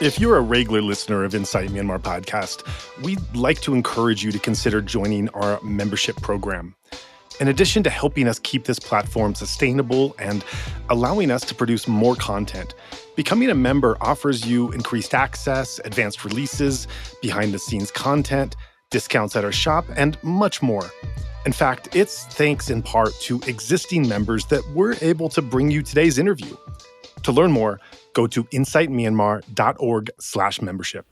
If you're a regular listener of Insight Myanmar podcast, we'd like to encourage you to consider joining our membership program. In addition to helping us keep this platform sustainable and allowing us to produce more content, becoming a member offers you increased access, advanced releases, behind-the-scenes content, discounts at our shop, and much more. In fact, it's thanks in part to existing members that we're able to bring you today's interview. To learn more, go to insightmyanmar.org/membership.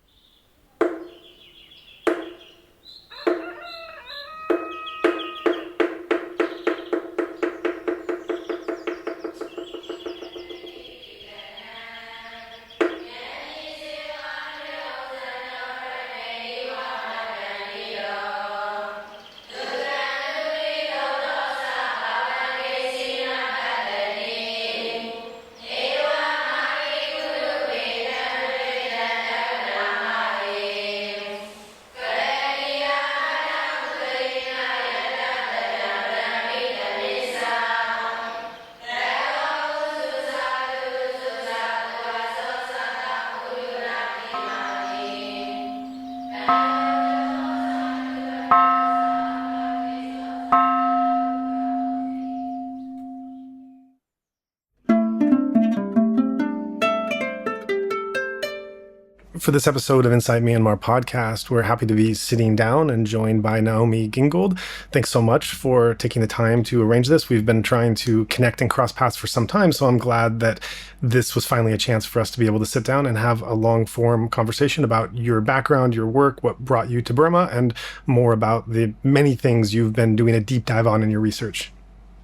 For this episode of Insight Myanmar podcast, we're happy to be sitting down and joined by Naomi Gingold. Thanks so much for taking the time to arrange this. We've been trying to connect and cross paths for some time, so I'm glad that this was finally a chance for us to be able to sit down and have a long-form conversation about your background, your work, what brought you to Burma, and more about the many things you've been doing a deep dive on in your research.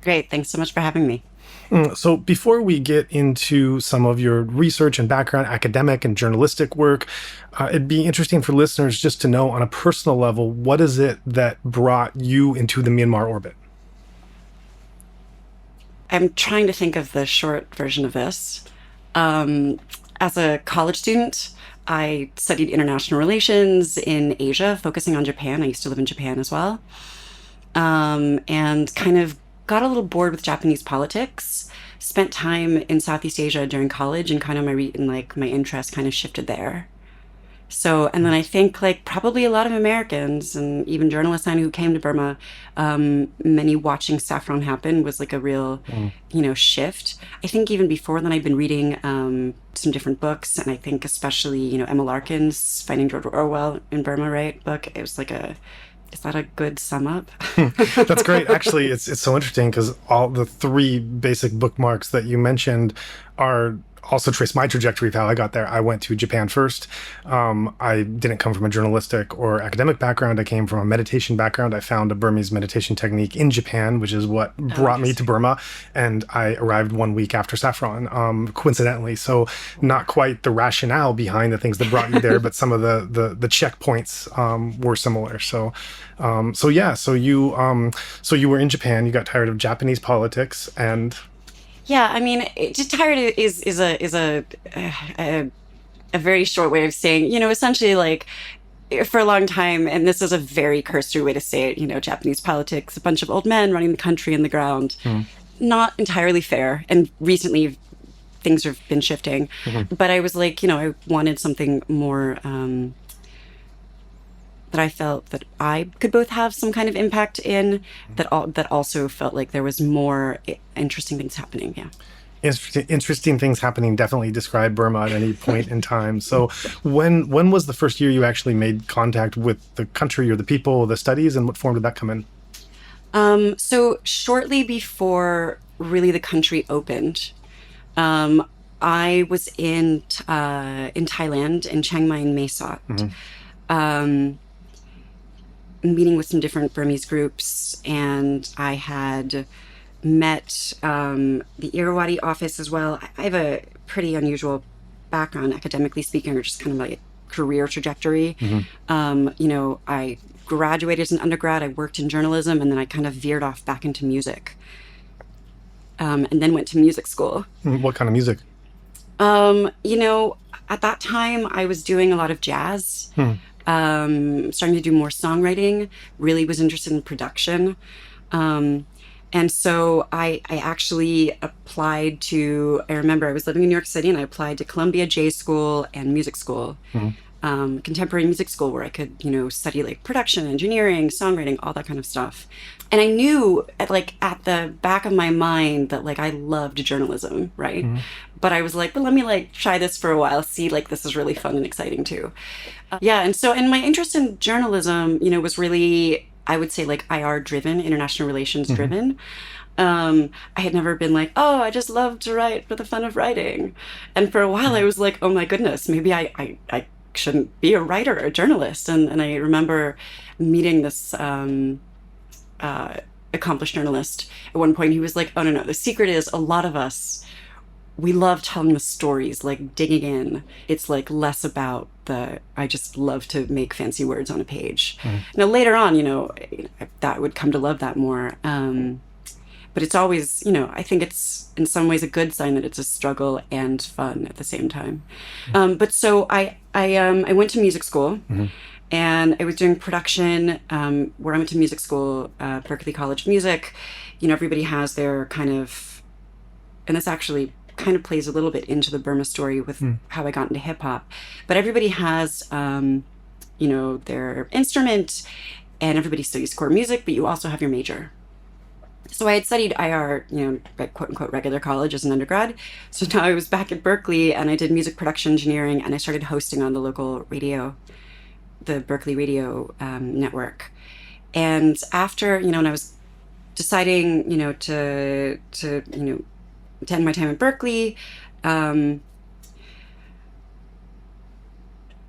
Great. Thanks so much for having me. So before we get into some of your research and background, academic and journalistic work, it'd be interesting for listeners just to know on a personal level, what is it that brought you into the Myanmar orbit? I'm trying to think of the short version of this. As a college student, I studied international relations in Asia, focusing on Japan. I used to live in Japan as well. And kind of got a little bored with Japanese politics, spent time in Southeast Asia during college, and kind of my interest kind of shifted there. So, and then I think like probably a lot of Americans and even journalists I knew who came to Burma, many watching saffron happen was like a real, shift. I think even before then I'd been reading some different books, and I think especially, Emma Larkin's Finding George Orwell in Burma, right, book. It was like is that a good sum up? That's great. Actually, it's so interesting because all the three basic bookmarks that you mentioned are also trace my trajectory of how I got there. I went to Japan first. I didn't come from a journalistic or academic background. I came from a meditation background. I found a Burmese meditation technique in Japan, which is what brought me to Burma. And I arrived 1 week after saffron, coincidentally. So not quite the rationale behind the things that brought you there, but some of the checkpoints were similar. So you were in Japan. You got tired of Japanese politics and... Yeah, I mean, just tired is a very short way of saying, essentially like for a long time, and this is a very cursory way to say it, Japanese politics, a bunch of old men running the country in the ground, not entirely fair. And recently things have been shifting, but I was like, I wanted something more that I felt that I could both have some kind of impact in, that also felt like there was more interesting things happening. Yeah. Interesting things happening definitely describe Burma at any point in time. So when was the first year you actually made contact with the country or the people or the studies, and what form did that come in? So shortly before really the country opened, I was in Thailand, in Chiang Mai and Mae Sot. Meeting with some different Burmese groups, and I had met the Irrawaddy office as well. I have a pretty unusual background, academically speaking, or just kind of my career trajectory. I graduated as an undergrad, I worked in journalism, and then I kind of veered off back into music. And then went to music school. What kind of music? At that time I was doing a lot of jazz. Starting to do more songwriting, really was interested in production. And so I actually applied to, I remember I was living in New York City and I applied to Columbia J School and Music School, contemporary music school, where I could, study like production, engineering, songwriting, all that kind of stuff. And I knew at the back of my mind that like I loved journalism, right? But I was like, but let me like try this for a while, see like this is really fun and exciting too. Yeah, and my interest in journalism, was really, I would say, like IR driven, international relations driven. I had never been like, oh, I just love to write for the fun of writing. And for a while I was like, oh my goodness, maybe I shouldn't be a writer or a journalist. And I remember meeting this accomplished journalist at one point. He was like, oh, no, the secret is a lot of us, we love telling the stories, like digging in. It's like less about I just love to make fancy words on a page. Now later on, that would come to love that more. But it's always, I think it's in some ways a good sign that it's a struggle and fun at the same time. But so I went to music school, and I was doing production, where I went to music school, Berklee College of Music. Everybody has their kind of, and this actually kind of plays a little bit into the Burma story with how I got into hip hop. But everybody has, their instrument, and everybody studies core music, but you also have your major. So I had studied IR, quote unquote regular college as an undergrad. So now I was back at Berklee and I did music production engineering, and I started hosting on the local radio, the Berklee radio network. And after, when I was deciding, to end my time at Berklee,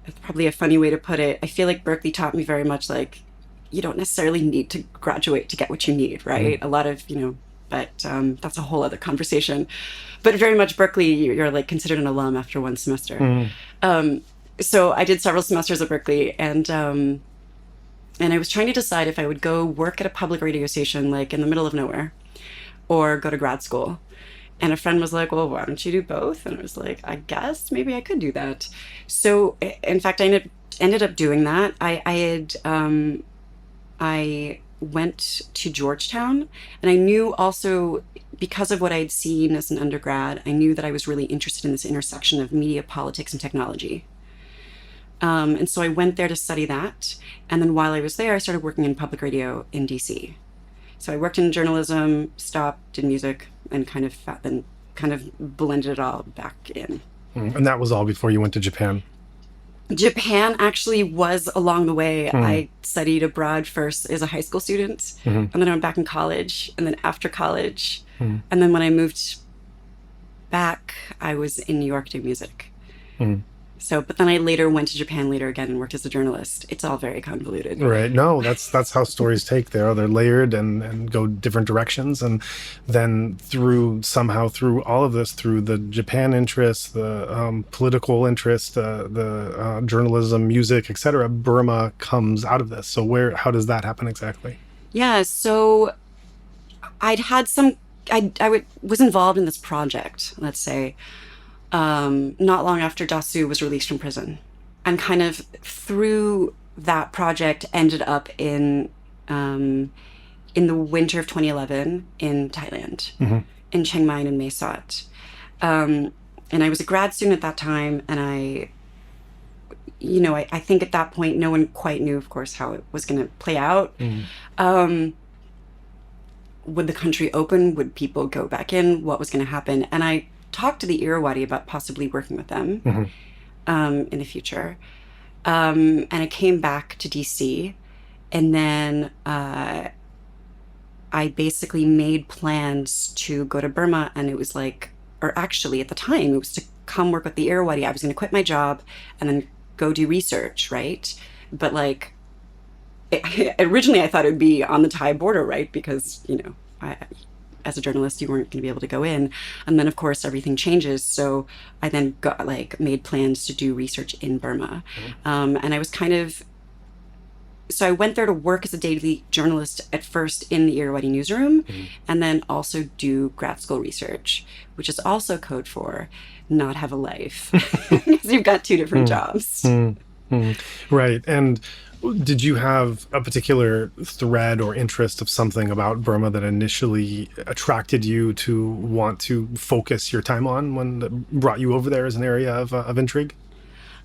it's probably a funny way to put it. I feel like Berklee taught me very much like, you don't necessarily need to graduate to get what you need, right? A lot of, but that's a whole other conversation. But very much Berklee, you're like considered an alum after one semester. So I did several semesters at Berklee, and I was trying to decide if I would go work at a public radio station, like in the middle of nowhere, or go to grad school. And a friend was like, well, why don't you do both? And I was like, I guess maybe I could do that. So in fact, I ended up doing that. I went to Georgetown, and I knew also, because of what I had seen as an undergrad, I knew that I was really interested in this intersection of media, politics, and technology. And so I went there to study that. And then while I was there, I started working in public radio in DC. So I worked in journalism, stopped, did music, and kind of blended it all back in. And that was all before you went to Japan? Japan actually was along the way. I studied abroad first as a high school student, and then I went back in college, and then after college, and then when I moved back, I was in New York doing music. So, but then I later went to Japan later again and worked as a journalist. It's all very convoluted. Right. No, that's how stories take. They're layered and go different directions. And then through all of this, through the Japan interest, the political interest, the journalism, music, etc., Burma comes out of this. So how does that happen exactly? Yeah. So I'd had was involved in this project, let's say, not long after Dasu was released from prison, and kind of through that project ended up in the winter of 2011 in Thailand, in Chiang Mai and Mae Sot. And I was a grad student at that time, and I think at that point no one quite knew, of course, how it was going to play out. Would the country open? Would people go back in? What was going to happen? And I talked to the Irrawaddy about possibly working with them in the future. And I came back to DC, and then I basically made plans to go to Burma, and it was like, or actually at the time, it was to come work with the Irrawaddy. I was going to quit my job and then go do research, right? But like, originally I thought it would be on the Thai border, right? Because, as a journalist, you weren't going to be able to go in. And then, of course, everything changes. So I then made plans to do research in Burma. And I was so I went there to work as a daily journalist at first in the Irrawaddy newsroom, and then also do grad school research, which is also code for not have a life, because you've got two different jobs. Right. And Did you have a particular thread or interest of something about Burma that initially attracted you to want to focus your time on when that brought you over there as an area of intrigue?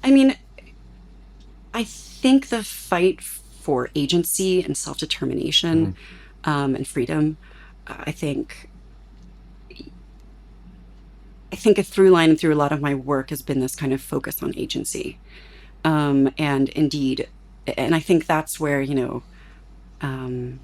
I mean, I think the fight for agency and self determination Hmm. and freedom, I think. I think a through line through a lot of my work has been this kind of focus on agency. And indeed, and I think that's where, um,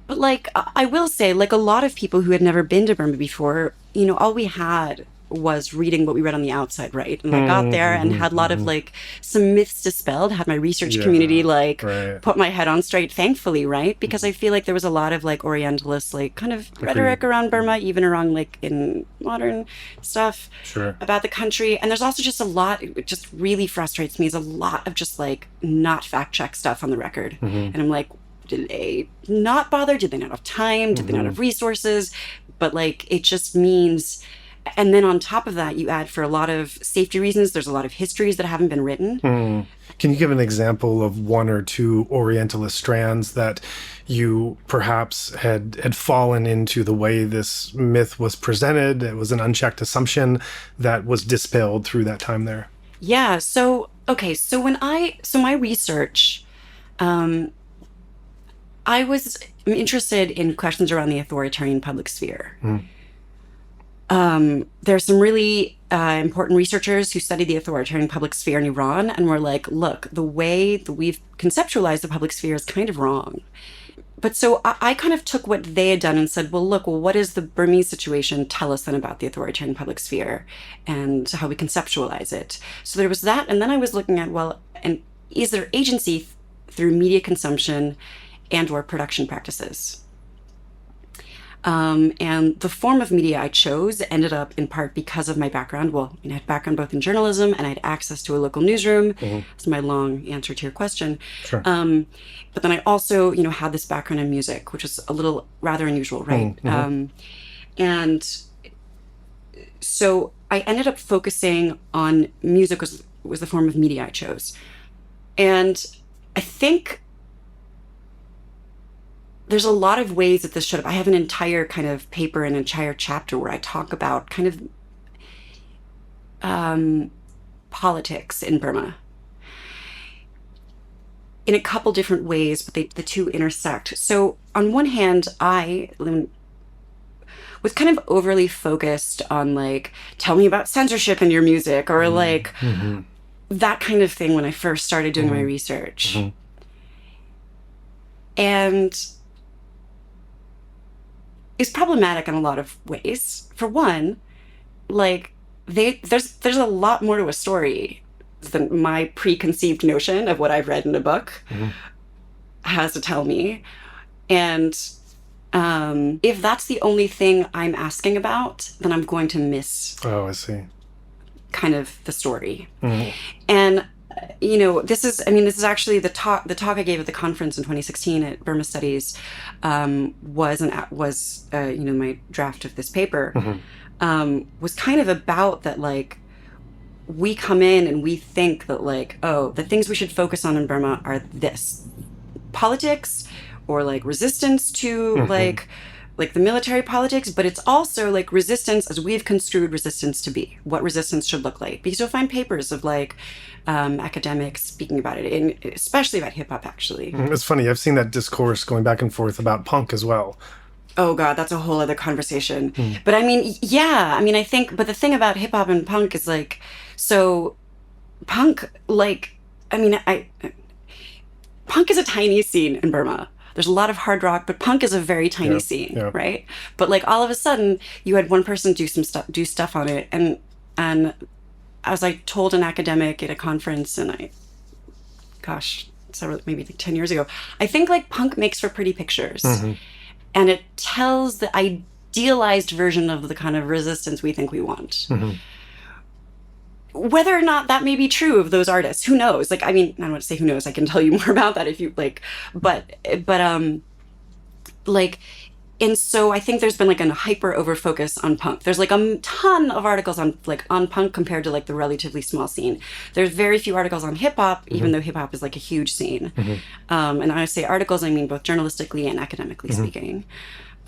but like, I will say, like a lot of people who had never been to Burma before, all we had was reading what we read on the outside, right? And I got there and Hmm. had a lot of Hmm. like some myths dispelled, had my research community Yeah, like right. put my head on straight, thankfully, right? Because Mhm. I feel like there was a lot of like Orientalist, like kind of Agreed. rhetoric around Yeah, Burma, even around like in modern stuff sure. about the country. And there's also just a lot, it just really frustrates me, is a lot of just like not fact check stuff on the record. Hmm. And I'm like, did they not bother? Did they not have time? Did they not Hmm. have resources? But like, it just means, and then on top of that, you add for a lot of safety reasons, there's a lot of histories that haven't been written. Hmm. Can you give an example of one or two Orientalist strands that you perhaps had fallen into the way this myth was presented? It was an unchecked assumption that was dispelled through that time there. Yeah. So, okay. So my research, um, I was interested in questions around the authoritarian public sphere. Mm. There are some really important researchers who study the authoritarian public sphere in Iran and were like, look, the way that we've conceptualized the public sphere is kind of wrong. But so I kind of took what they had done and said, well, look, what does the Burmese situation tell us then about the authoritarian public sphere and how we conceptualize it? So there was that. And then I was looking at, well, and is there agency through media consumption and or production practices? And the form of media I chose ended up in part because of my background. Well, I had background both in journalism and I had access to a local newsroom. Hmm. That's my long answer to your question. Sure. But then I also, had this background in music, which is a little rather unusual, right? Mm-hmm. And so I ended up focusing on music was the form of media I chose. And I think there's a lot of ways that this showed up. I have an entire kind of paper and an entire chapter where I talk about kind of politics in Burma in a couple different ways, but the two intersect. So on one hand, I was kind of overly focused on like, tell me about censorship in your music or like Mm-hmm. that kind of thing when I first started doing my Hmm. research. Hmm. And it's problematic in a lot of ways. For one, like there's a lot more to a story than my preconceived notion of what I've read in a book Hmm. has to tell me. And if that's the only thing I'm asking about, then I'm going to miss Oh, I see. kind of the story. Hmm. And this is actually the talk I gave at the conference in 2016 at Burma Studies was my draft of this paper Hmm. was kind of about that, like, we come in and we think that, like, oh, the things we should focus on in Burma are this politics or like resistance to Hmm. like the military politics, but it's also like resistance as we've construed resistance to be, what resistance should look like. Because you'll find papers of like academics speaking about it, and especially about hip hop, actually. It's funny. I've seen that discourse going back and forth about punk as well. Oh God, that's a whole other conversation. Mm. But I mean, yeah, I mean, I think, but the thing about hip hop and punk is like, so punk, like, I mean, punk is a tiny scene in Burma. There's a lot of hard rock, but punk is a very tiny Yeah. scene, Yeah. right? But like all of a sudden, you had one person do stuff on it, and as I told an academic at a conference, and gosh, several maybe like 10 years ago, I think like punk makes for pretty pictures, Hmm. and it tells the idealized version of the kind of resistance we think we want. Hmm. Whether or not that may be true of those artists, who knows? Like, I mean, I don't want to say who knows. I can tell you more about that if you like, but like And so I think there's been like a hyper over focus on punk. There's like a ton of articles on punk compared to like the relatively small scene. There's very few articles on hip hop, even though hip hop is like a huge scene. And I say articles, I mean both journalistically and academically speaking.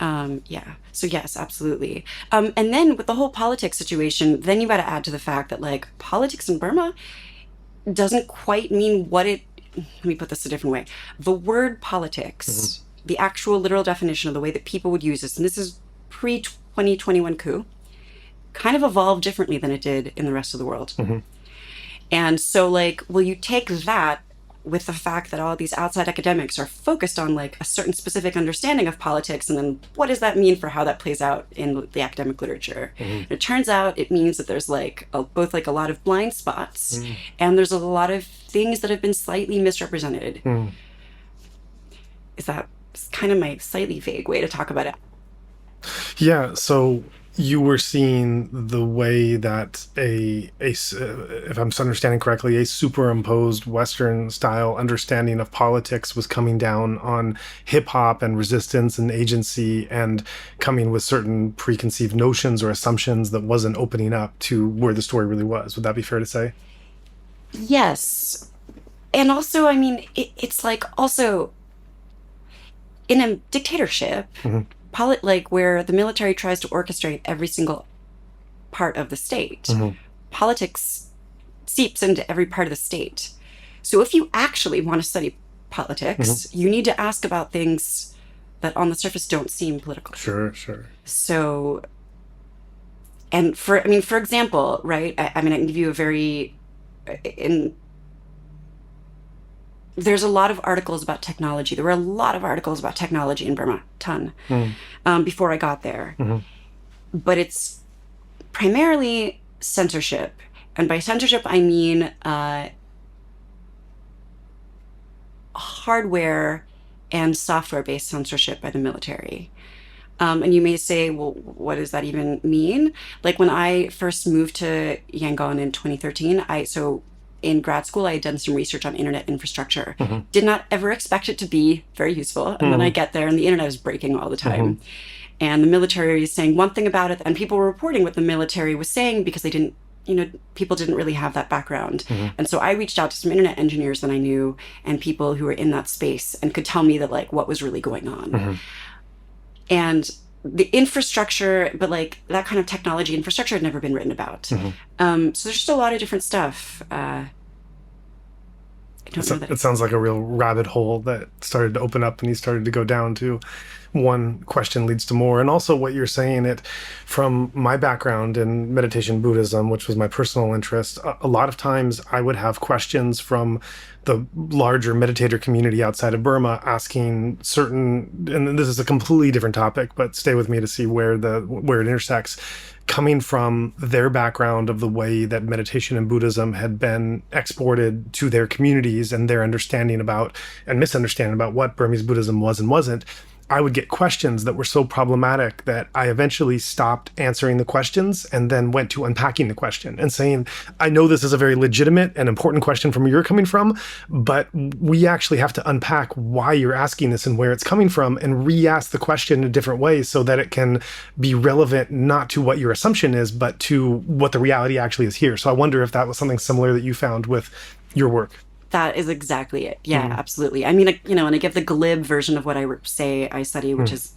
Yeah. So yes, absolutely. And then with the whole politics situation, then you got to add to the fact that like politics in Burma doesn't quite mean what it. Let me put this a different way. The word politics, the actual literal definition of the way that people would use this, and this is pre-2021 coup, kind of evolved differently than it did in the rest of the world. And so, like, will you take that with the fact that all these outside academics are focused on like a certain specific understanding of politics, and then what does that mean for how that plays out in the academic literature? It turns out it means that there's like both like a lot of blind spots and there's a lot of things that have been slightly misrepresented. Is that kind of my slightly vague way to talk about it? Yeah, so you were seeing the way that if I'm understanding correctly, a superimposed Western style understanding of politics was coming down on hip hop and resistance and agency, and coming with certain preconceived notions or assumptions that wasn't opening up to where the story really was. Would that be fair to say? Yes. And also, I mean, it's like also in a dictatorship, like where the military tries to orchestrate every single part of the state, politics seeps into every part of the state. So if you actually want to study politics, you need to ask about things that on the surface don't seem political. Sure. So, and for example, right, I mean, I can give you a very, there's a lot of articles about technology. There were a lot of articles about technology in Burma, ton, before I got there. But it's primarily censorship. And by censorship, I mean hardware and software-based censorship by the military. And you may say, well, what does that even mean? Like when I first moved to Yangon in 2013, in grad school, I had done some research on internet infrastructure. Did not ever expect it to be very useful. And then I get there and the internet is breaking all the time. And the military is saying one thing about it, and people were reporting what the military was saying because they didn't, people didn't really have that background. And so I reached out to some internet engineers that I knew and people who were in that space and could tell me that like what was really going on. And the infrastructure, but like that kind of technology infrastructure had never been written about. So there's just a lot of different stuff. I don't know that. It sounds like a real rabbit hole that started to open up and you started to go down to one question leads to more. And also what you're saying, it from my background in meditation Buddhism, which was my personal interest, a lot of times I would have questions from the larger meditator community outside of Burma asking certain, and this is a completely different topic, but stay with me to see where it intersects, coming from their background of the way that meditation and Buddhism had been exported to their communities and their understanding about and misunderstanding about what Burmese Buddhism was and wasn't. I would get questions that were so problematic that I eventually stopped answering the questions and then went to unpacking the question and saying, I know this is a very legitimate and important question from where you're coming from, but we actually have to unpack why you're asking this and where it's coming from and re-ask the question in a different way so that it can be relevant not to what your assumption is, but to what the reality actually is here. So I wonder if that was something similar that you found with your work. That is exactly it. Yeah, absolutely. I mean, and I give the glib version of what I say I study, which is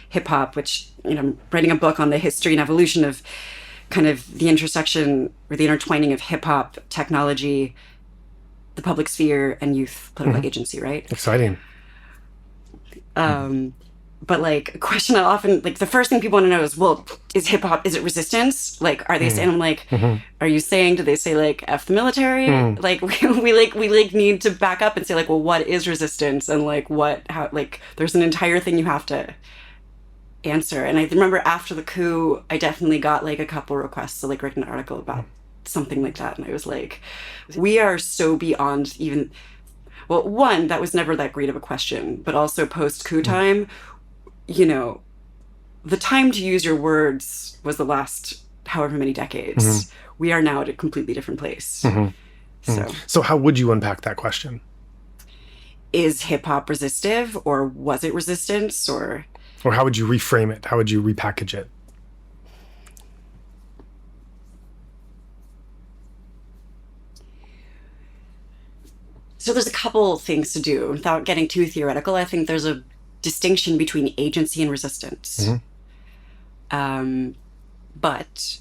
hip hop, which, I'm writing a book on the history and evolution of kind of the intersection or the intertwining of hip hop, technology, the public sphere, and youth political agency, right? Exciting. But like a question I often, like the first thing people want to know is, well, is hip hop, is it resistance? Like, are they saying, I'm like, are you saying, do they say like F the military? Like we need to back up and say like, well, what is resistance? And like how, like there's an entire thing you have to answer. And I remember after the coup, I definitely got like a couple requests to like write an article about something like that. And I was like, we are so beyond even, well, one, that was never that great of a question, but also post-coup time, the time to use your words was the last however many decades. We are now at a completely different place. So how would you unpack that question? Is hip hop resistive, or was it resistance, or? Or how would you reframe it? How would you repackage it? So there's a couple things to do without getting too theoretical. I think there's a distinction between agency and resistance. Mm-hmm. But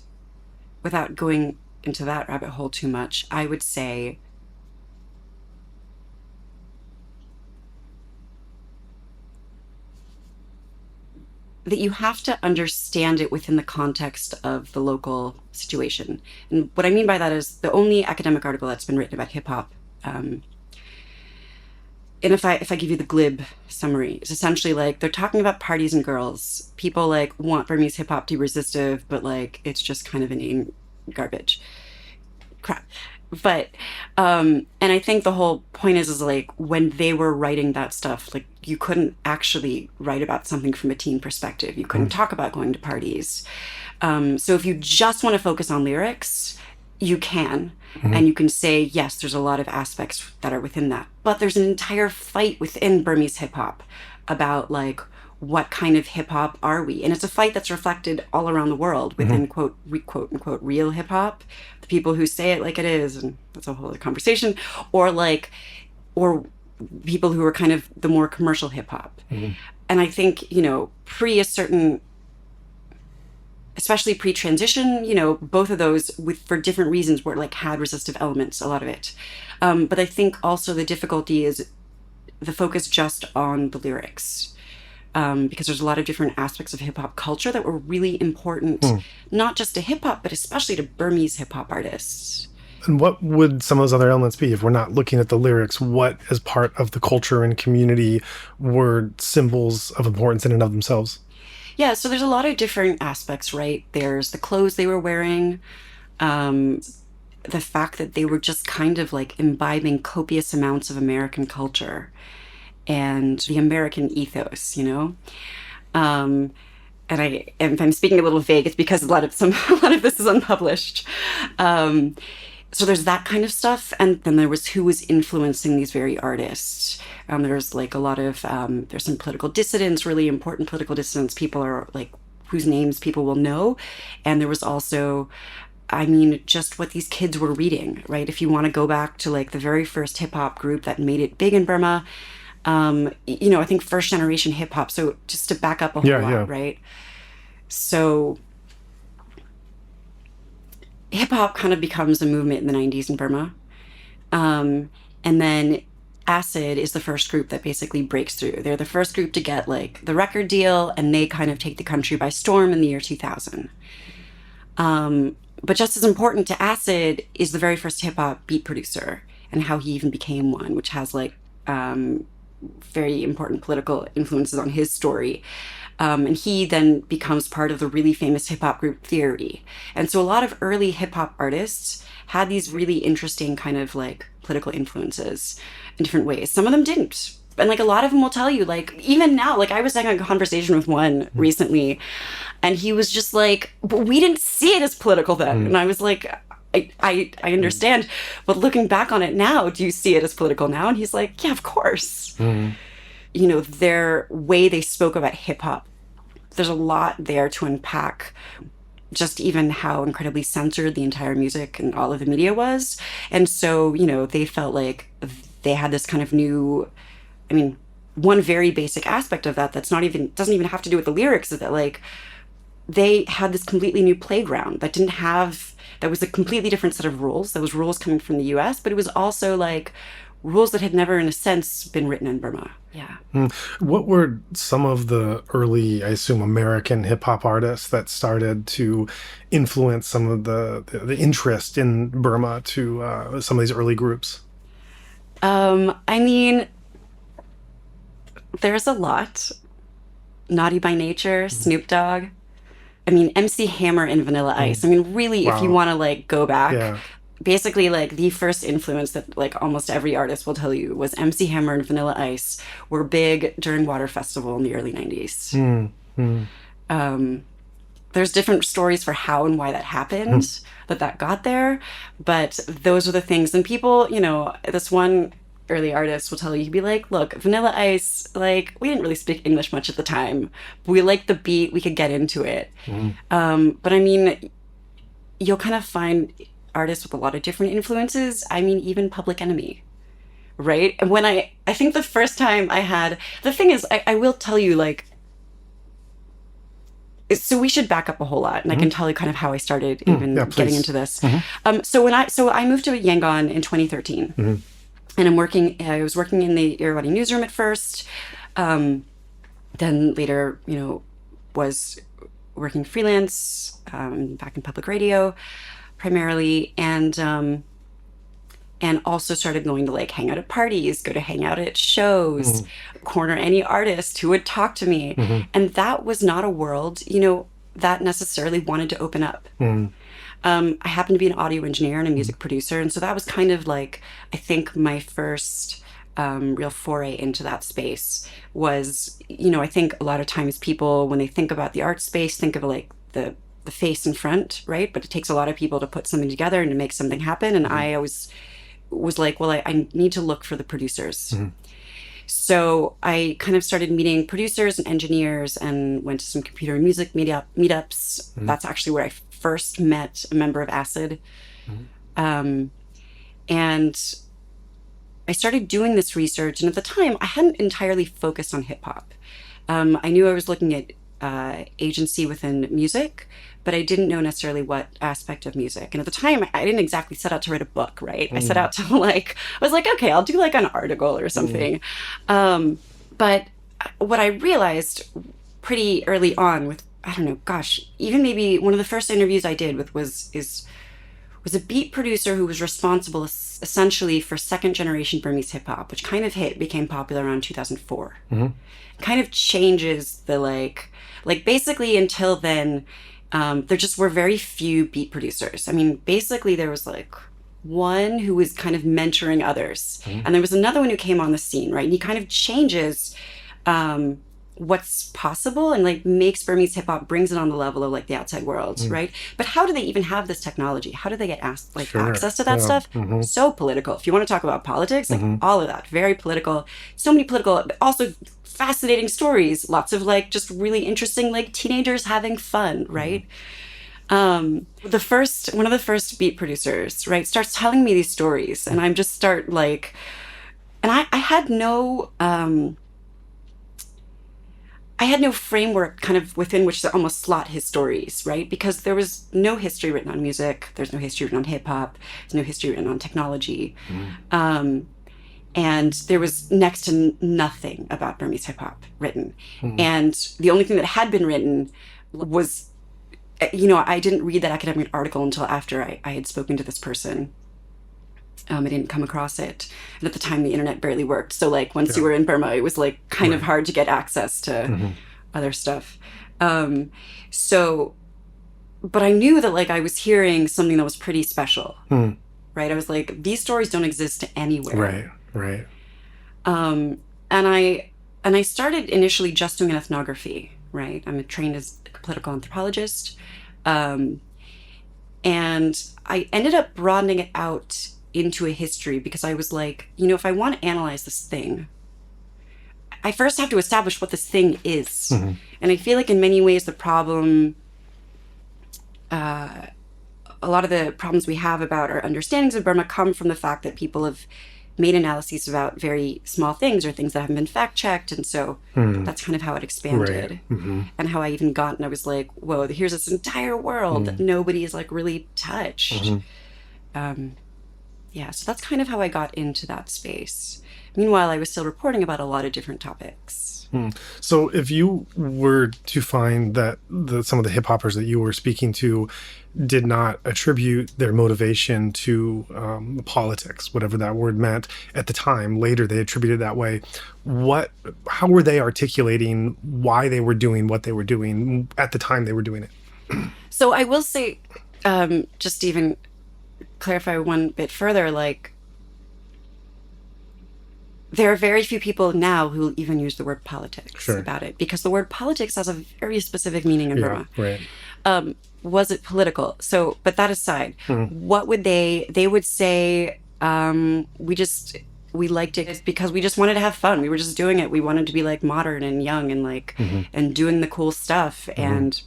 without going into that rabbit hole too much, I would say that you have to understand it within the context of the local situation. And what I mean by that is the only academic article that's been written about hip hop, and if I give you the glib summary, it's essentially like they're talking about parties and girls. People like want Burmese hip hop to be resistive, but like it's just kind of inane garbage, crap. But and I think the whole point is like when they were writing that stuff, like you couldn't actually write about something from a teen perspective. You couldn't talk about going to parties. So if you just want to focus on lyrics, you can. And you can say, yes, there's a lot of aspects that are within that. But there's an entire fight within Burmese hip hop about like, what kind of hip hop are we? And it's a fight that's reflected all around the world within quote unquote real hip hop. The people who say it like it is, and that's a whole other conversation, or people who are kind of the more commercial hip hop. And I think, pre a certain, especially pre-transition, both of those for different reasons were like had resistive elements, a lot of it. But I think also the difficulty is the focus just on the lyrics. Because there's a lot of different aspects of hip hop culture that were really important, not just to hip hop, but especially to Burmese hip hop artists. And what would some of those other elements be if we're not looking at the lyrics? What, as part of the culture and community, were symbols of importance in and of themselves? Yeah, so there's a lot of different aspects, right? There's the clothes they were wearing, the fact that they were just kind of like imbibing copious amounts of American culture and the American ethos, and if I'm speaking a little vague, it's because a lot of this is unpublished. So there's that kind of stuff, and then there was who was influencing these very artists. There's like a lot of there's some political dissidents, really important political dissidents. People are like whose names people will know, and there was also, just what these kids were reading, right? If you want to go back to like the very first hip hop group that made it big in Burma, I think first generation hip hop. So just to back up a whole lot, right? So hip hop kind of becomes a movement in the 90s in Burma. And then Acid is the first group that basically breaks through. They're the first group to get like the record deal, and they kind of take the country by storm in the year 2000. But just as important to Acid is the very first hip hop beat producer and how he even became one, which has like very important political influences on his story. And he then becomes part of the really famous hip hop group Theory. And so a lot of early hip hop artists had these really interesting kind of like political influences in different ways. Some of them didn't. And like a lot of them will tell you, like, even now, like I was having a conversation with one recently, and he was just like, but we didn't see it as political then. And I was like, I understand, but looking back on it now, do you see it as political now? And he's like, yeah, of course. Their way they spoke about hip hop, there's a lot there to unpack, just even how incredibly censored the entire music and all of the media was. And so, they felt like they had this kind of new, one very basic aspect of that doesn't even have to do with the lyrics, is that like they had this completely new playground that was a completely different set of rules. There was rules coming from the US, but it was also like rules that had never, in a sense, been written in Burma. Yeah. What were some of the early, I assume, American hip-hop artists that started to influence some of the interest in Burma to some of these early groups? There's a lot. Naughty by Nature, Snoop Dogg. MC Hammer and Vanilla Ice. Really, wow. If you want to like go back, basically like the first influence that like almost every artist will tell you was MC Hammer and Vanilla Ice were big during Water Festival in the early 90s. There's different stories for how and why that happened, that got there, but those are the things. And people, this one early artists will tell you, he'd be like, look, Vanilla Ice, like, we didn't really speak English much at the time. But we liked the beat, we could get into it. But I mean, you'll kind of find artists with a lot of different influences. I mean, even Public Enemy, right? And when I think the first time I had, the thing is, I will tell you, like, so we should back up a whole lot, and I can tell you kind of how I started even getting into this. So I moved to Yangon in 2013, and I was working in the Irrawaddy newsroom at first, then later, was working freelance, back in public radio primarily, and also started going to like hang out at parties, go to hang out at shows, corner any artist who would talk to me. And that was not a world, that necessarily wanted to open up. I happened to be an audio engineer and a music producer. And so that was kind of like, I think my first real foray into that space was, I think a lot of times people, when they think about the art space, think of like the face in front, right? But it takes a lot of people to put something together and to make something happen. And I always was like, well, I need to look for the producers. So I kind of started meeting producers and engineers and went to some computer and music meetups. That's actually where I first met a member of Acid. And I started doing this research. And at the time, I hadn't entirely focused on hip hop. I knew I was looking at agency within music, but I didn't know necessarily what aspect of music. And at the time, I didn't exactly set out to write a book, right? I set out to I was like, okay, I'll do like an article or something. But what I realized pretty early on with, I don't know, gosh, even maybe one of the first interviews I did with was a beat producer who was responsible essentially for second generation Burmese hip hop, which kind of became popular around 2004. Kind of changes the like basically until then, there just were very few beat producers. I mean, basically there was like one who was kind of mentoring others, and there was another one who came on the scene, right? And he kind of changes what's possible and like makes Burmese hip hop, brings it on the level of like the outside world, right? But how do they even have this technology? How do they get access to that stuff? So political. If you want to talk about politics, like all of that, very political. So many political, but also fascinating stories. Lots of like just really interesting like teenagers having fun, right? One of the first beat producers, right, starts telling me these stories, and I'm just start like, and I had no. I had no framework kind of within which to almost slot his stories, right? Because there was no history written on music. There's no history written on hip hop. There's no history written on technology. And there was next to nothing about Burmese hip hop written. And the only thing that had been written was, I didn't read that academic article until after I had spoken to this person. I didn't come across it. And at the time, the internet barely worked. So like once you were in Burma, it was like kind of hard to get access to other stuff. But I knew that like I was hearing something that was pretty special, right? I was like, these stories don't exist anywhere. Right. And I started initially just doing an ethnography, right? I'm trained as a political anthropologist. And I ended up broadening it out into a history because I was like, if I want to analyze this thing, I first have to establish what this thing is. And I feel like in many ways the problem, a lot of the problems we have about our understandings of Burma come from the fact that people have made analyses about very small things or things that haven't been fact checked. And so that's kind of how it expanded and how I even got, and I was like, whoa, here's this entire world that nobody is like really touched. So that's kind of how I got into that space. Meanwhile, I was still reporting about a lot of different topics. So if you were to find that some of the hip hoppers that you were speaking to did not attribute their motivation to politics, whatever that word meant at the time, later they attributed that way, how were they articulating why they were doing what they were doing at the time they were doing it? So I will say, just even clarify one bit further, like there are very few people now who even use the word politics about it, because the word politics has a very specific meaning in Burma. Right. Was it political? But that aside, what would they would say, we just we liked it because we just wanted to have fun. We were just doing it. We wanted to be like modern and young and like and doing the cool stuff and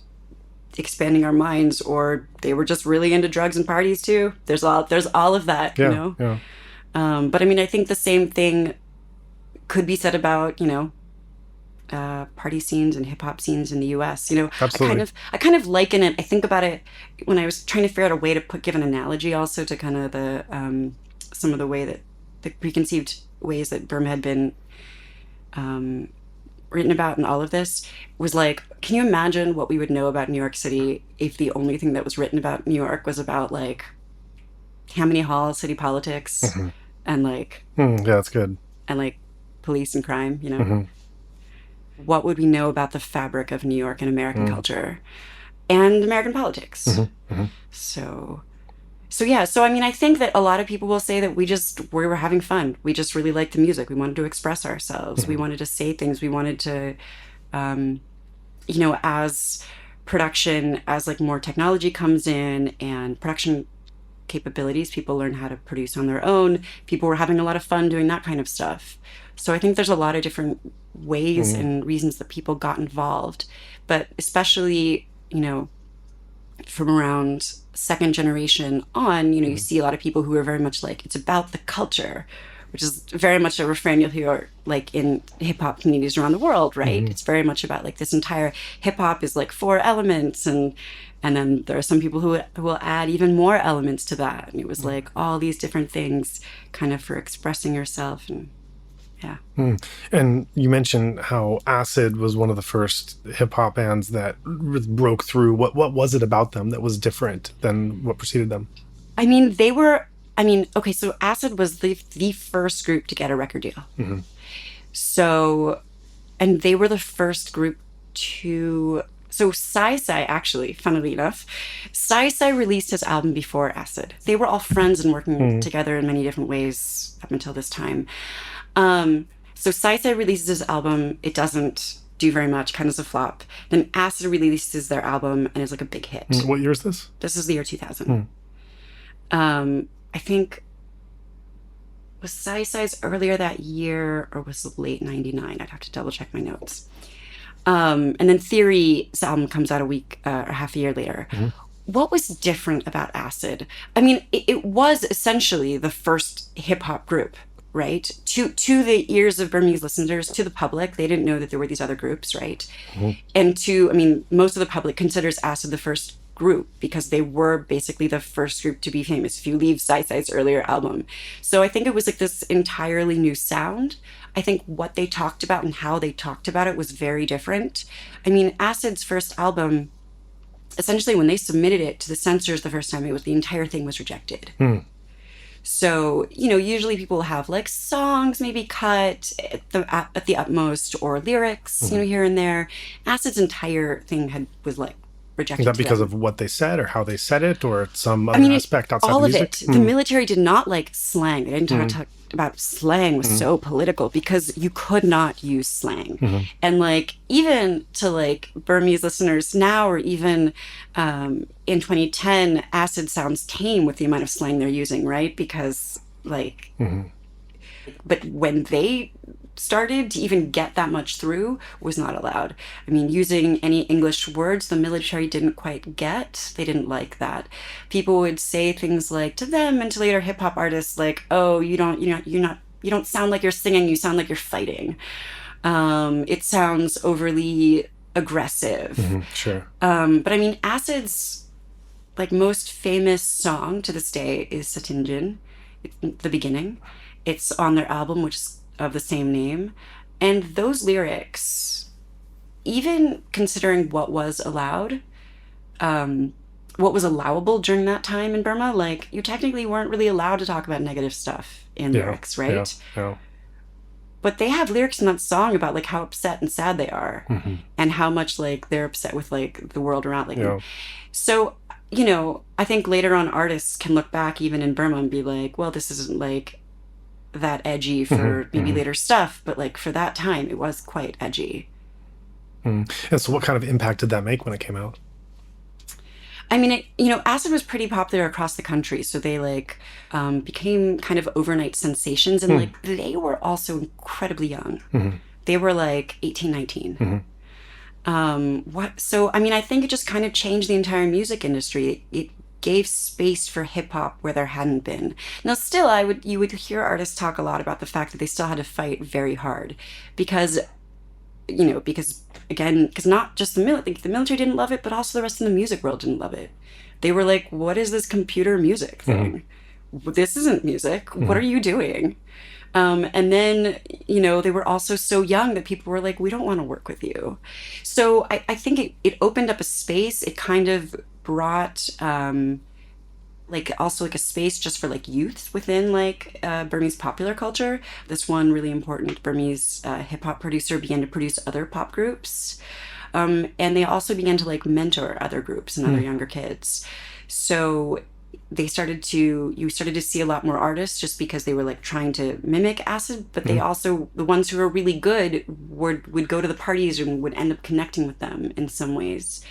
expanding our minds. Or they were just really into drugs and parties too. There's all of that, you Yeah, know. yeah. But I mean, I think the same thing could be said about, you know, party scenes and hip hop scenes in the U.S. You know, Absolutely. I kind of liken it. I think about it when I was trying to figure out a way to give an analogy also to kind of the some of the way that the preconceived ways that Burma had been written about in all of this was like, can you imagine what we would know about New York City if the only thing that was written about New York was about like Tammany Hall, city politics, and Yeah, that's good. like police and crime, you know? What would we know about the fabric of New York and American culture and American politics? So, yeah. So I mean, I think that a lot of people will say that we were having fun. We just really liked the music. We wanted to express ourselves. We wanted to say things. We wanted to, you know, as production, as like more technology comes in and production capabilities, people learn how to produce on their own. People were having a lot of fun doing that kind of stuff. So I think there's a lot of different ways and reasons that people got involved, but especially, you know, from around second generation on, you know, you see a lot of people who are very much like, it's about the culture, which is very much a refrain you'll hear like in hip hop communities around the world, right? It's very much about like this entire hip hop is like 4 elements, and then there are some people who will add even more elements to that. And it was like all these different things kind of for expressing yourself. And yeah. And you mentioned how Acid was one of the first hip hop bands that broke through. What was it about them that was different than what preceded them? I mean, okay, so Acid was the first group to get a record deal. So, and they were the first group to. So Sai Sai, actually, funnily enough, Sai Sai released his album before Acid. They were all friends and working together in many different ways up until this time. So Sai Sai releases his album. It doesn't do very much, kind of as a flop. Then Acid releases their album and is like a big hit. What year is this? This is the year 2000. I think, was Sai Sai's earlier that year or was it late 99? I'd have to double check my notes. And then Theory's album comes out a week or half a year later. What was different about Acid? I mean, it was essentially the first hip hop group, right? To the ears of Burmese listeners, to the public, they didn't know that there were these other groups, right? And I mean, most of the public considers Acid the first group because they were basically the first group to be famous if you leave Sai Sai's earlier album. So I think it was like this entirely new sound. I think what they talked about and how they talked about it was very different. I mean, Acid's first album, essentially when they submitted it to the censors the first time, the entire thing was rejected. So, you know, usually people have like songs maybe cut at the utmost or lyrics, you know, here and there. Acid's entire thing was like rejected. Is that because of what they said or how they said it or some other I mean, aspect outside all the of music? it. The military did not like slang. They didn't talk about slang was so political because you could not use slang. And like even to like Burmese listeners now or even in 2010, Acid sounds tame with the amount of slang they're using, right? Because like, but when they started to even get that much through was not allowed. I mean, using any English words the military didn't quite get. They didn't like that. People would say things like to them and to later hip hop artists like, "Oh, you don't sound like you're singing, you sound like you're fighting. It sounds overly aggressive." Sure. But I mean, Acid's like most famous song to this day is Satinjin, the beginning. It's on their album, which is of the same name. And those lyrics, even considering what was allowed, what was allowable during that time in Burma, like you technically weren't really allowed to talk about negative stuff in lyrics, right? Yeah. But they have lyrics in that song about like how upset and sad they are and how much like they're upset with like the world around like so, you know, I think later on artists can look back even in Burma and be like, well, this isn't like that edgy for maybe later stuff, but like for that time it was quite edgy. And so what kind of impact did that make when it came out? I mean, acid was pretty popular across the country, so they like became kind of overnight sensations, and Mm, like they were also incredibly young. mhm, They were like 18, 19. mhm, What? So, I mean, I think it just kind of changed the entire music industry. It gave space for hip hop where there hadn't been. Now, still, you would hear artists talk a lot about the fact that they still had to fight very hard because, because again, because not just the military didn't love it, but also the rest of the music world didn't love it. They were like, "What is this computer music mhm, thing? This isn't music. What are mhm. you doing?" And then, they were also so young that people were like, we don't want to work with you. So I think it opened up a space. It kind of brought, like, also like a space just for like youth within like Burmese popular culture. This one really important Burmese hip hop producer began to produce other pop groups. And they also began to like mentor other groups and other Mm, younger kids. So you started to see a lot more artists just because they were like trying to mimic acid, but they mhm. also, the ones who were really good would go to the parties and would end up connecting with them in some ways,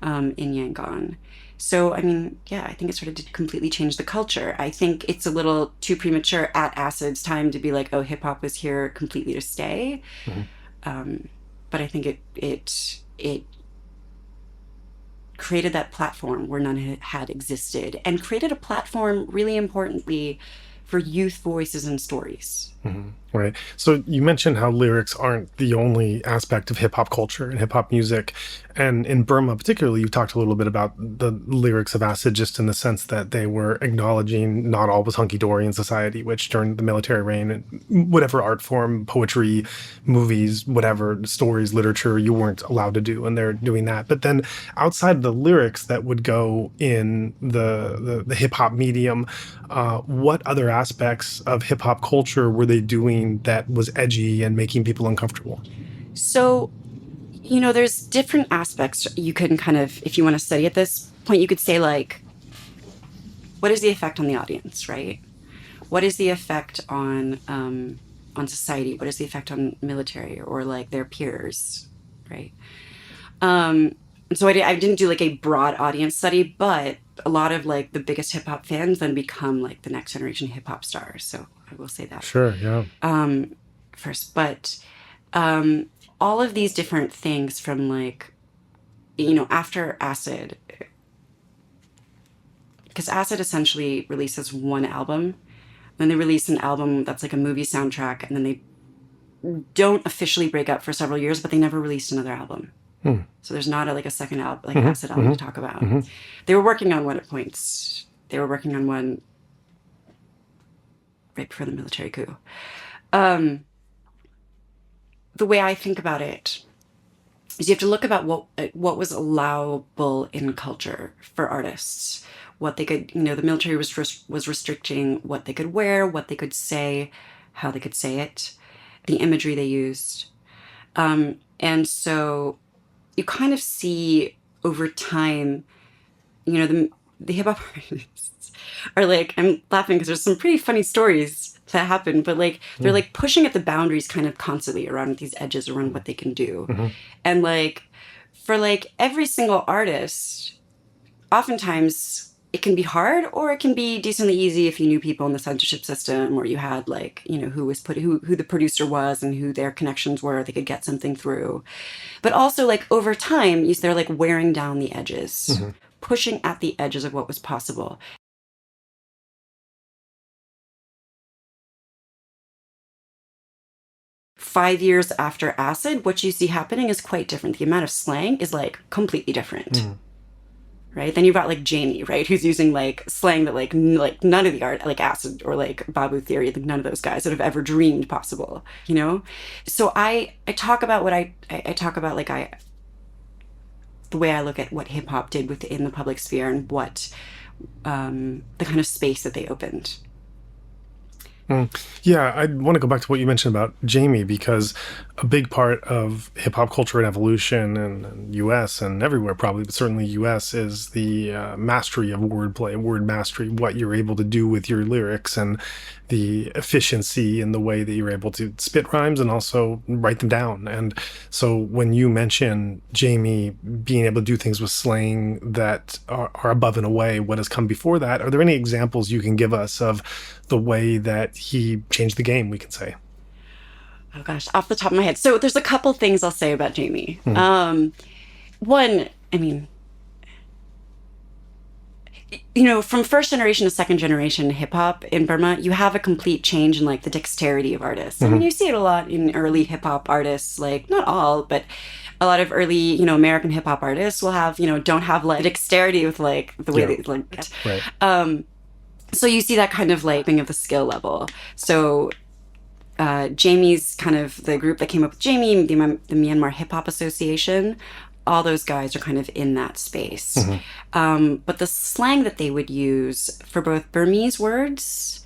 in Yangon. So, I mean, yeah, I think it started to completely change the culture. I think it's a little too premature at Acid's time to be like, oh, hip hop is here completely to stay. Mhm. Um, but I think it created that platform where none had existed, and created a platform, really importantly, for youth voices and stories. Mhm. Right. So you mentioned how lyrics aren't the only aspect of hip hop culture and hip hop music. And in Burma, particularly, you talked a little bit about the lyrics of Acid, just in the sense that they were acknowledging not all was hunky dory in society, which during the military reign, and whatever art form, poetry, movies, whatever, stories, literature, you weren't allowed to do. And they're doing that. But then outside the lyrics that would go in the hip hop medium, what other aspects of hip hop culture were they doing that was edgy and making people uncomfortable? So, there's different aspects you can kind of, if you want to study at this point, you could say, like, what is the effect on the audience, right? What is the effect on society? What is the effect on military or like their peers, right? And so I didn't do like a broad audience study, but a lot of like the biggest hip hop fans then become like the next generation hip hop stars. So I will say that Sure, yeah. first. But um, all of these different things from like, after Acid, because Acid essentially releases one album. Then they release an album that's like a movie soundtrack, and then they don't officially break up for several years, but they never released another album. Hmm. So there's not like a second album, like Hmm. Acid album Hmm. to talk about. Hmm. They were working on one at points. They were working on one right before the military coup. Um, the way I think about it is you have to look about what was allowable in culture for artists. What they could, the military was restricting what they could wear, what they could say, how they could say it, the imagery they used. And so you kind of see over time, the hip hop artists are like, I'm laughing because there's some pretty funny stories that happen, but like they're Hmm. like pushing at the boundaries kind of constantly around these edges around what they can do. Hmm. And like for like every single artist, oftentimes it can be hard or it can be decently easy if you knew people in the censorship system, or you had like, who the producer was and who their connections were, they could get something through. But also like over time, they're like wearing down the edges, Hmm. pushing at the edges of what was possible. 5 years after Acid, what you see happening is quite different. The amount of slang is like completely different. Hmm. Right, then you've got like Jamie, right, who's using like slang that like like none of the art, like Acid or like Babu Theory, like none of those guys would have ever dreamed possible. So I talk about what I talk about, like the way I look at what hip hop did within the public sphere, and what the kind of space that they opened. Mm. Yeah, I want to go back to what you mentioned about Jamie, because a big part of hip hop culture and evolution and US and everywhere probably, but certainly US, is the mastery of wordplay, word mastery, what you're able to do with your lyrics and the efficiency in the way that you're able to spit rhymes and also write them down. And so when you mention Jamie being able to do things with slang that are above and away what has come before that, are there any examples you can give us of the way that he changed the game, we can say? Oh gosh, off the top of my head. So there's a couple things I'll say about Jamie. One, I mean, from first generation to second generation hip hop in Burma, you have a complete change in like the dexterity of artists. I mean, you see it a lot in early hip hop artists, like not all, but a lot of early, American hip hop artists will have, don't have like dexterity with like the way they like. Right. So you see that kind of like thing of the skill level. So Jamie's kind of the group that came up with Jamie, the Myanmar Hip Hop Association. All those guys are kind of in that space. But the slang that they would use for both Burmese words,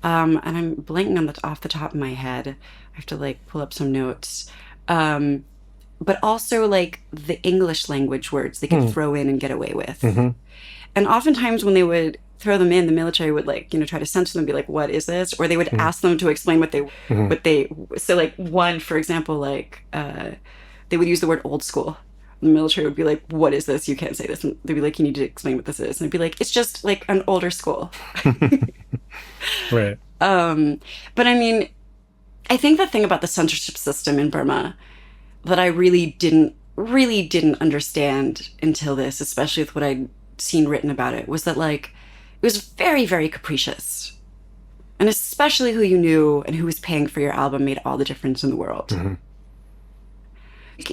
and I'm blanking on off the top of my head. I have to like pull up some notes. But also like the English language words they could throw in and get away with. And oftentimes when they would throw them in, the military would like, try to censor them and be like, what is this? Or they would ask them to explain so like one, for example, like, they would use the word old school. The military would be like, what is this? You can't say this. And they'd be like, you need to explain what this is. And I'd be like, it's just like an older school. Right. But I mean, I think the thing about the censorship system in Burma that I really didn't understand until this, especially with what I'd seen written about it, was that like, it was very, very capricious. And especially who you knew and who was paying for your album made all the difference in the world.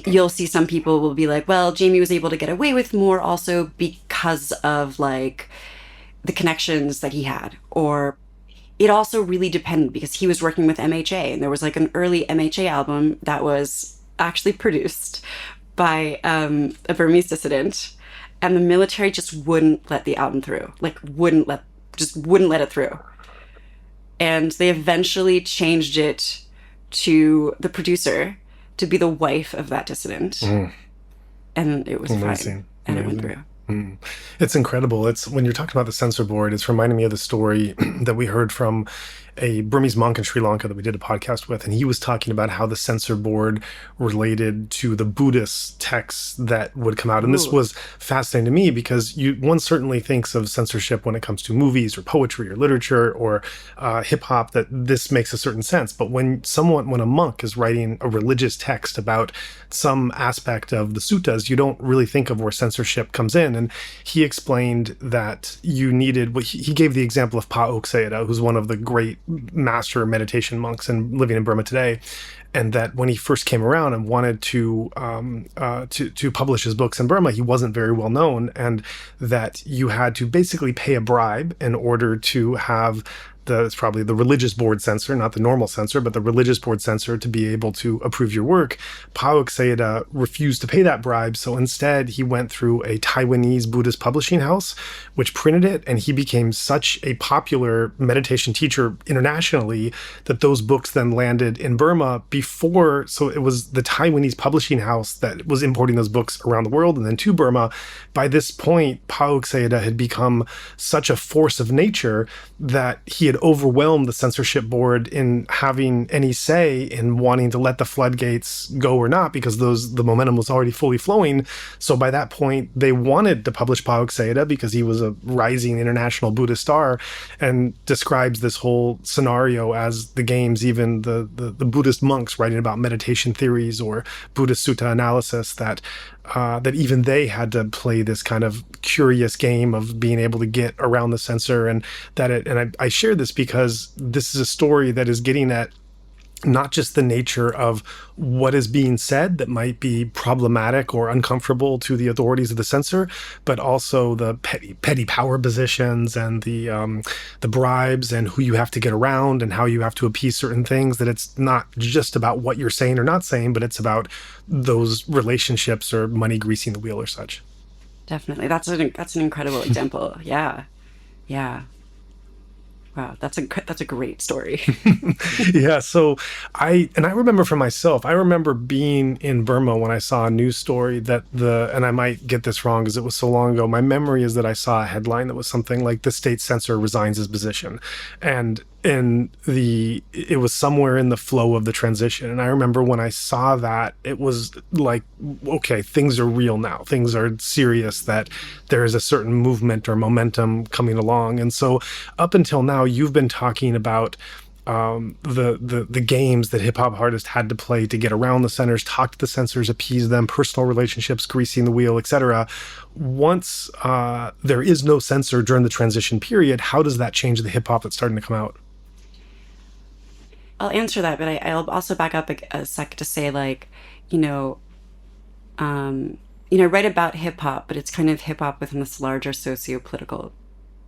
You'll see some people will be like, well, Jamie was able to get away with more also because of like the connections that he had. Or it also really depended because he was working with MHA, and there was like an early MHA album that was actually produced by a Burmese dissident, and the military just wouldn't let the album through. Like wouldn't let it through. And they eventually changed it to the producer to be the wife of that dissident. And it was fine. And it went through. It's incredible. It's when you're talking about the censor board, it's reminding me of the story that we heard from a Burmese monk in Sri Lanka that we did a podcast with, and he was talking about how the censor board related to the Buddhist texts that would come out. And this was fascinating to me because one certainly thinks of censorship when it comes to movies or poetry or literature or hip hop, that this makes a certain sense. But when a monk is writing a religious text about some aspect of the suttas, you don't really think of where censorship comes in. And he explained that you needed, he gave the example of Pa Auk Sayadaw, who's one of the great master meditation monks and living in Burma today, and that when he first came around and wanted to publish his books in Burma, he wasn't very well known, and that you had to basically pay a bribe in order to have it's probably the religious board censor, not the normal censor, but the religious board censor to be able to approve your work. Pa Auk Sayadaw refused to pay that bribe, so instead he went through a Taiwanese Buddhist publishing house, which printed it, and he became such a popular meditation teacher internationally that those books then landed in Burma so it was the Taiwanese publishing house that was importing those books around the world and then to Burma. By this point, Pa Auk Sayadaw had become such a force of nature that he had overwhelmed the censorship board in having any say in wanting to let the floodgates go or not, because the momentum was already fully flowing. So by that point, they wanted to publish Pa Auk Sayadaw because he was a rising international Buddhist star, and describes this whole scenario as the games, even the Buddhist monks writing about meditation theories or Buddhist sutta analysis, that even they had to play this kind of curious game of being able to get around the censor. And I share this because this is a story that is getting at not just the nature of what is being said that might be problematic or uncomfortable to the authorities of the censor, but also the petty power positions and the bribes and who you have to get around and how you have to appease certain things. That it's not just about what you're saying or not saying, but it's about those relationships or money greasing the wheel or such. Definitely. That's an incredible example. Yeah. Wow, that's a great story. Yeah, so I remember for myself, I remember being in Burma when I saw a news story that and I might get this wrong because it was so long ago. My memory is that I saw a headline that was something like the state censor resigns his position. And it was somewhere in the flow of the transition. And I remember when I saw that, it was like, okay, things are real now. Things are serious, that there is a certain movement or momentum coming along. And so up until now, you've been talking about the games that hip hop artists had to play to get around the centers, talk to the censors, appease them, personal relationships, greasing the wheel, etc. Once there is no censor during the transition period, how does that change the hip hop that's starting to come out? I'll answer that, but I'll also back up a sec to say, like, you know, I write about hip hop, but it's kind of hip hop within this larger socio-political,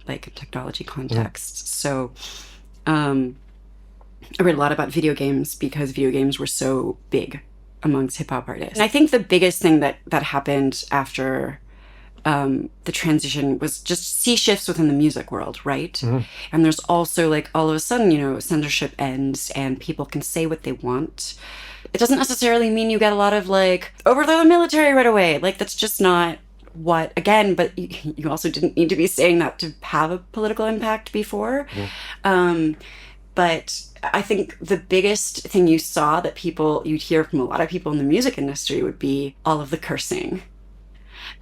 like, technology context. So, I read a lot about video games because video games were so big amongst hip hop artists. And I think the biggest thing that happened after the transition was just sea shifts within the music world, right? Mm-hmm. And there's also, like, all of a sudden, censorship ends and people can say what they want. It doesn't necessarily mean you get a lot of, like, overthrow the military right away. Like, that's just not what, again, but you also didn't need to be saying that to have a political impact before. Mm-hmm. But I think the biggest thing you saw that you'd hear from a lot of people in the music industry would be all of the cursing.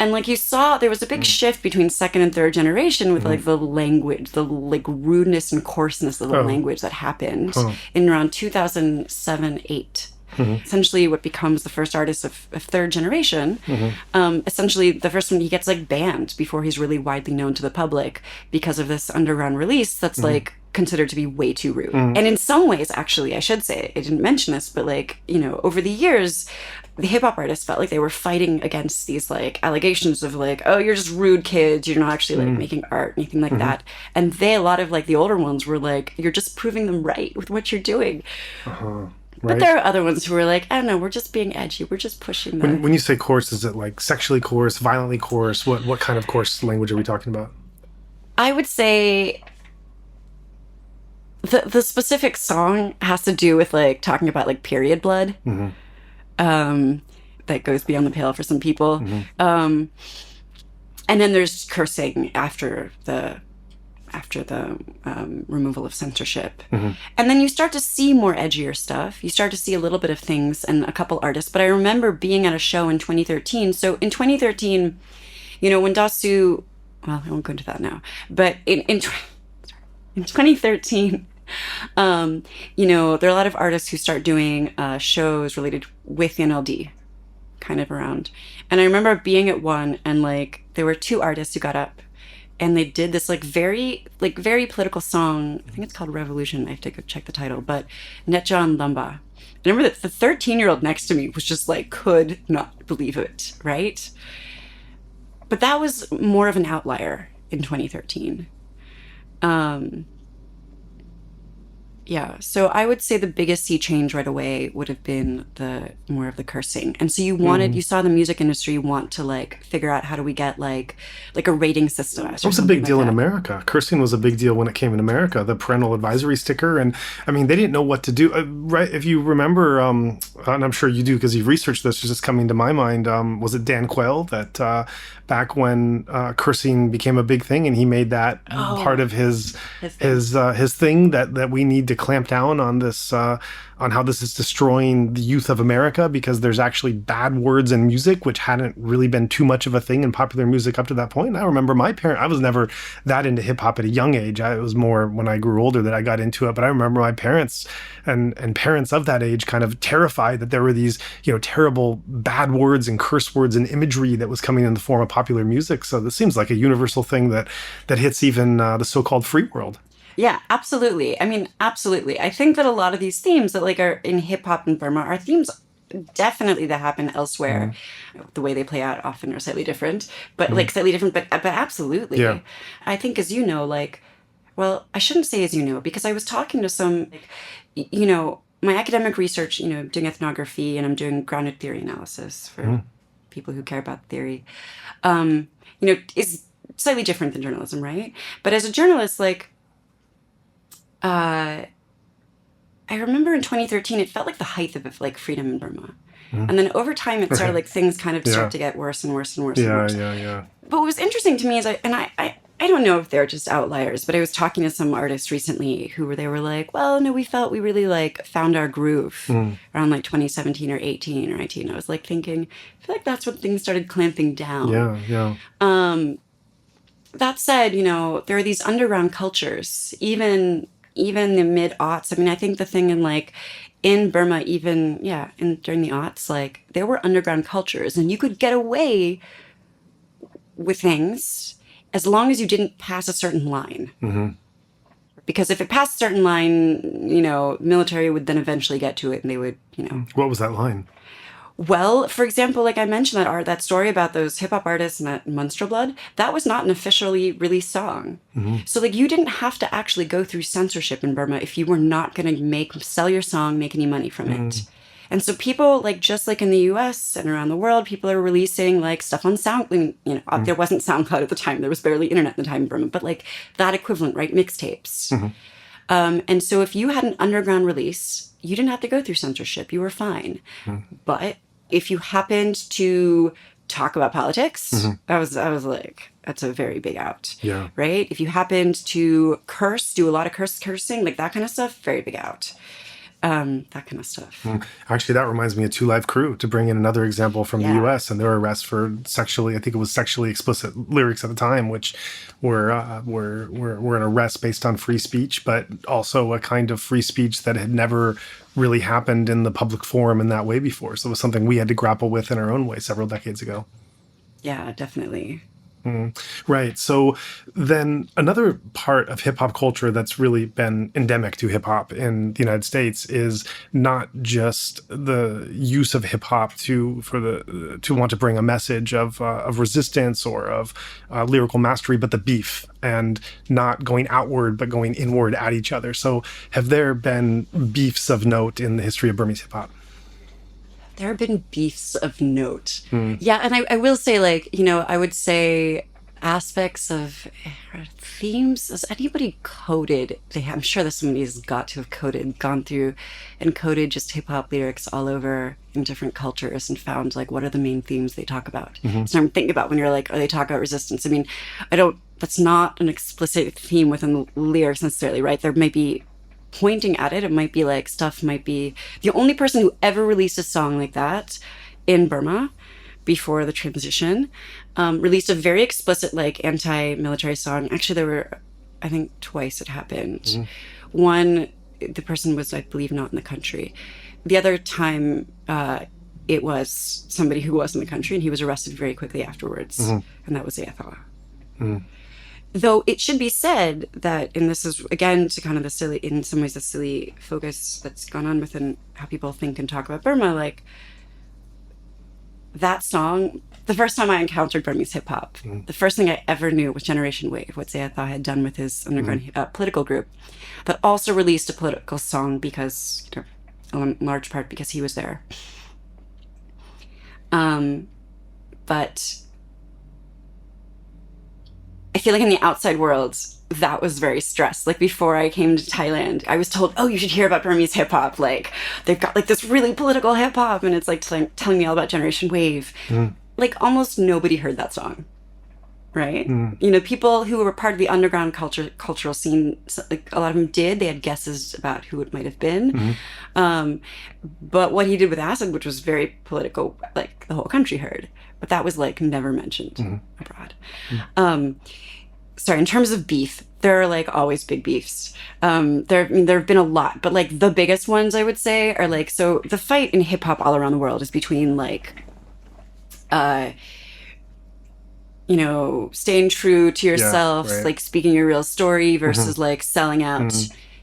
And, like, you saw there was a big shift between second and third generation with, like, the language, the, like, rudeness and coarseness of the language that happened in around 2007, 8. Mm-hmm. Essentially what becomes the first artist of third generation. Mm-hmm. Essentially the first one, he gets, like, banned before he's really widely known to the public because of this underground release that's like considered to be way too rude. Mm. And in some ways, actually, I should say, I didn't mention this, but, like, over the years, the hip hop artists felt like they were fighting against these, like, allegations of, like, oh, you're just rude kids, you're not actually, like, making art, anything like that. And a lot of, like, the older ones were like, you're just proving them right with what you're doing. Right. But there are other ones who are like, I don't know, we're just being edgy. We're just pushing them. When you say coarse, is it like sexually coarse, violently coarse? What kind of coarse language are we talking about? I would say the specific song has to do with, like, talking about, like, period blood. Mm-hmm. That goes beyond the pale for some people. Mm-hmm. And then there's cursing after the removal of censorship. Mm-hmm. And then you start to see more edgier stuff. You start to see a little bit of things and a couple artists. But I remember being at a show in 2013. So in 2013, when Dasu, well, I won't go into that now, but in 2013, there are a lot of artists who start doing shows related with NLD kind of around. And I remember being at one, and, like, there were two artists who got up and they did this, like, very political song. I think it's called Revolution. I have to go check the title, but Netja and Lamba. I remember that the 13-year-old next to me was just, like, could not believe it, right? But that was more of an outlier in 2013. Yeah, so I would say the biggest sea change right away would have been more of the cursing. And so you saw the music industry want to, like, figure out how do we get, like a rating system. It was a big deal in America. Cursing was a big deal when it came in America, the parental advisory sticker. And I mean, they didn't know what to do. Right. If you remember, and I'm sure you do because you've researched this, it's just coming to my mind. Was it Dan Quayle that back when cursing became a big thing and he made that part of his thing that we need to clamp down on this, on how this is destroying the youth of America because there's actually bad words in music, which hadn't really been too much of a thing in popular music up to that point. And I remember I was never that into hip hop at a young age. It was more when I grew older that I got into it. But I remember my parents and parents of that age kind of terrified that there were these, terrible bad words and curse words and imagery that was coming in the form of popular music. So this seems like a universal thing that hits even the so-called free world. Yeah, absolutely. I mean, absolutely. I think that a lot of these themes that, like, are in hip hop in Burma are themes definitely that happen elsewhere. The way they play out often are slightly different, but but absolutely. Yeah. I think, as you know, like, well, I shouldn't say as you know, because I was talking to some, my academic research, doing ethnography, and I'm doing grounded theory analysis for people who care about theory, is slightly different than journalism, right? But as a journalist, like, uh, I remember in 2013, it felt like the height of like freedom in Burma. And then over time, it started Right. like things kind of Yeah. start to get worse and worse and worse and Yeah, worse. yeah, yeah. But what was interesting to me is I don't know if they're just outliers, but I was talking to some artists recently they were like, well, no, we felt we really like found our groove around like 2017 or 18 or 19. I was like thinking, I feel like that's when things started clamping down. Yeah, yeah. That said, there are these underground cultures, even the mid aughts. I mean, I think the thing in Burma, even during the aughts, like there were underground cultures, and you could get away with things as long as you didn't pass a certain line. Because if it passed a certain line, military would then eventually get to it, and they would, What was that line? Well, for example, like I mentioned that story about those hip hop artists and that Munster Blood, that was not an officially released song. So like you didn't have to actually go through censorship in Burma if you were not going to sell your song, make any money from it. And so people like just like in the US and around the world, people are releasing like stuff on there wasn't SoundCloud at the time. There was barely internet at the time in Burma, but like that equivalent, right? Mixtapes. And so if you had an underground release, you didn't have to go through censorship. You were fine. But if you happened to talk about politics, I was like, that's a very big out. Yeah. Right? If you happened to do a lot of cursing, like that kind of stuff, very big out. That kind of stuff. Actually, that reminds me of Two Live Crew, to bring in another example from the U.S. and their arrest for I think it was sexually explicit lyrics at the time, which were an arrest based on free speech, but also a kind of free speech that had never really happened in the public forum in that way before. So it was something we had to grapple with in our own way several decades ago. Yeah, definitely. Right. So then another part of hip hop culture that's really been endemic to hip hop in the United States is not just the use of hip hop to want to bring a message of resistance or of lyrical mastery, but the beef, and not going outward but going inward at each other. So have there been beefs of note in the history of Burmese hip hop? There have been beefs of note. Yeah, and I will say, like, I would say aspects of themes. Has anybody coded? I'm sure that somebody's got to have gone through and coded just hip hop lyrics all over in different cultures and found, like, what are the main themes they talk about? So I'm thinking about when you're like, are they talking about resistance? I mean, that's not an explicit theme within the lyrics necessarily, right? There might be pointing at it. It might be like the only person who ever released a song like that in Burma before the transition released a very explicit like anti-military song. Actually, there were, I think, twice it happened. One, the person was, I believe, not in the country. The other time it was somebody who was in the country, and he was arrested very quickly afterwards. And that was AFR. Though it should be said that, and this is again to kind of in some ways the silly focus that's gone on within how people think and talk about Burma, like that song, the first time I encountered Burmese hip hop, the first thing I ever knew was Generation Wave, what Zayatha had done with his underground political group, that also released a political song because, in large part because he was there. But I feel like in the outside world, that was very stressed. Like before I came to Thailand, I was told, oh, you should hear about Burmese hip hop. Like they've got like this really political hip hop, and it's like telling me all about Generation Wave. Like almost nobody heard that song, right? People who were part of the underground cultural scene, like a lot of them did. They had guesses about who it might have been. But what he did with Acid, which was very political, like the whole country heard. But that was like never mentioned abroad. Sorry, in terms of beef, there are like always big beefs. There have been a lot, but like the biggest ones I would say are like, so the fight in hip hop all around the world is between like, staying true to yourself, like speaking your real story versus like selling out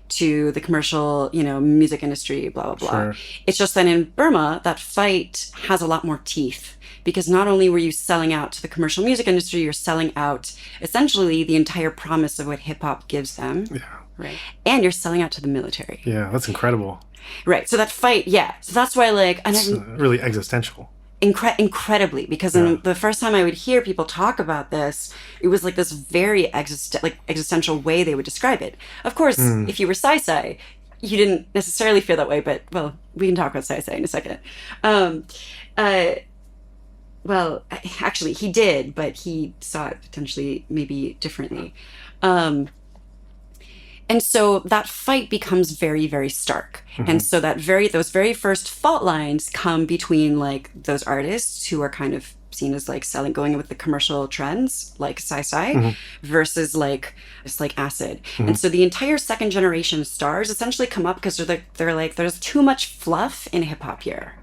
to the commercial, music industry, blah, blah, blah. It's just that in Burma, that fight has a lot more teeth. Because not only were you selling out to the commercial music industry, you're selling out essentially the entire promise of what hip hop gives them. Yeah. Right. And you're selling out to the military. Yeah, that's incredible. Right. So that fight, yeah. So that's why, like, it's really existential. incredibly, because Yeah. the first time I would hear people talk about this, it was like this very existential way they would describe it. Of course, Mm. if you were Sai, you didn't necessarily feel that way, but well, we can talk about Sai in a second. Um, uh, well, actually, he did, but he saw it potentially maybe differently. Um, and so that fight becomes very, very stark. And so those very first fault lines come between like those artists who are kind of seen as like going with the commercial trends, like Sai, versus like just like Acid. And so the entire second generation stars essentially come up because they're like, there's too much fluff in hip hop here.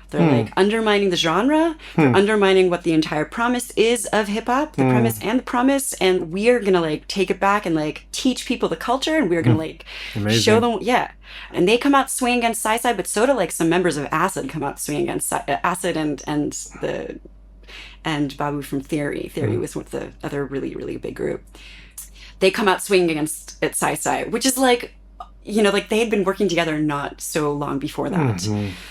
They're like undermining the genre. They're undermining what the entire promise is of hip hop, the premise and the promise. And we are gonna like take it back and like teach people the culture, and we're gonna like show them, yeah. And they come out swinging against Sai, but so do like some members of Acid come out swinging against Acid and Babu from Theory. Theory was with the other really, really big group. They come out swinging against Sai, which is like, like they had been working together not so long before that.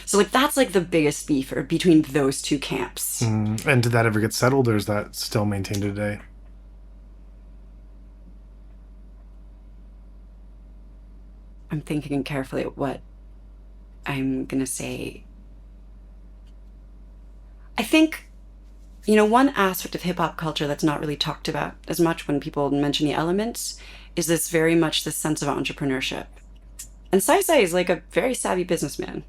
So like that's like the biggest beef between those two camps. And did that ever get settled, or is that still maintained today? I'm thinking carefully at what I'm going to say. I think, one aspect of hip hop culture that's not really talked about as much when people mention the elements is this very much this sense of entrepreneurship. And Sai is like a very savvy businessman,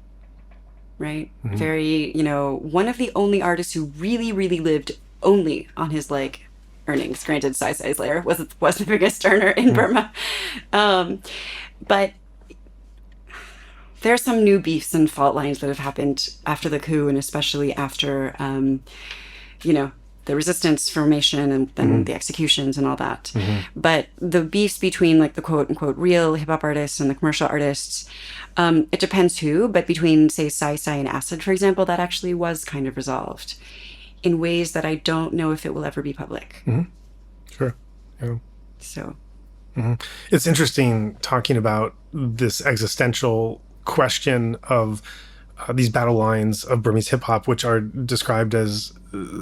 right? Very, one of the only artists who really, really lived only on his like earnings. Granted, Sai's layer was the biggest earner in Burma. But there are some new beefs and fault lines that have happened after the coup, and especially after, the resistance formation and then the executions and all that. But the beefs between like the quote unquote real hip hop artists and the commercial artists, it depends who, but between say Sai and Acid, for example, that actually was kind of resolved in ways that I don't know if it will ever be public. Sure. Yeah. So. It's interesting talking about this existential question of these battle lines of Burmese hip hop, which are described as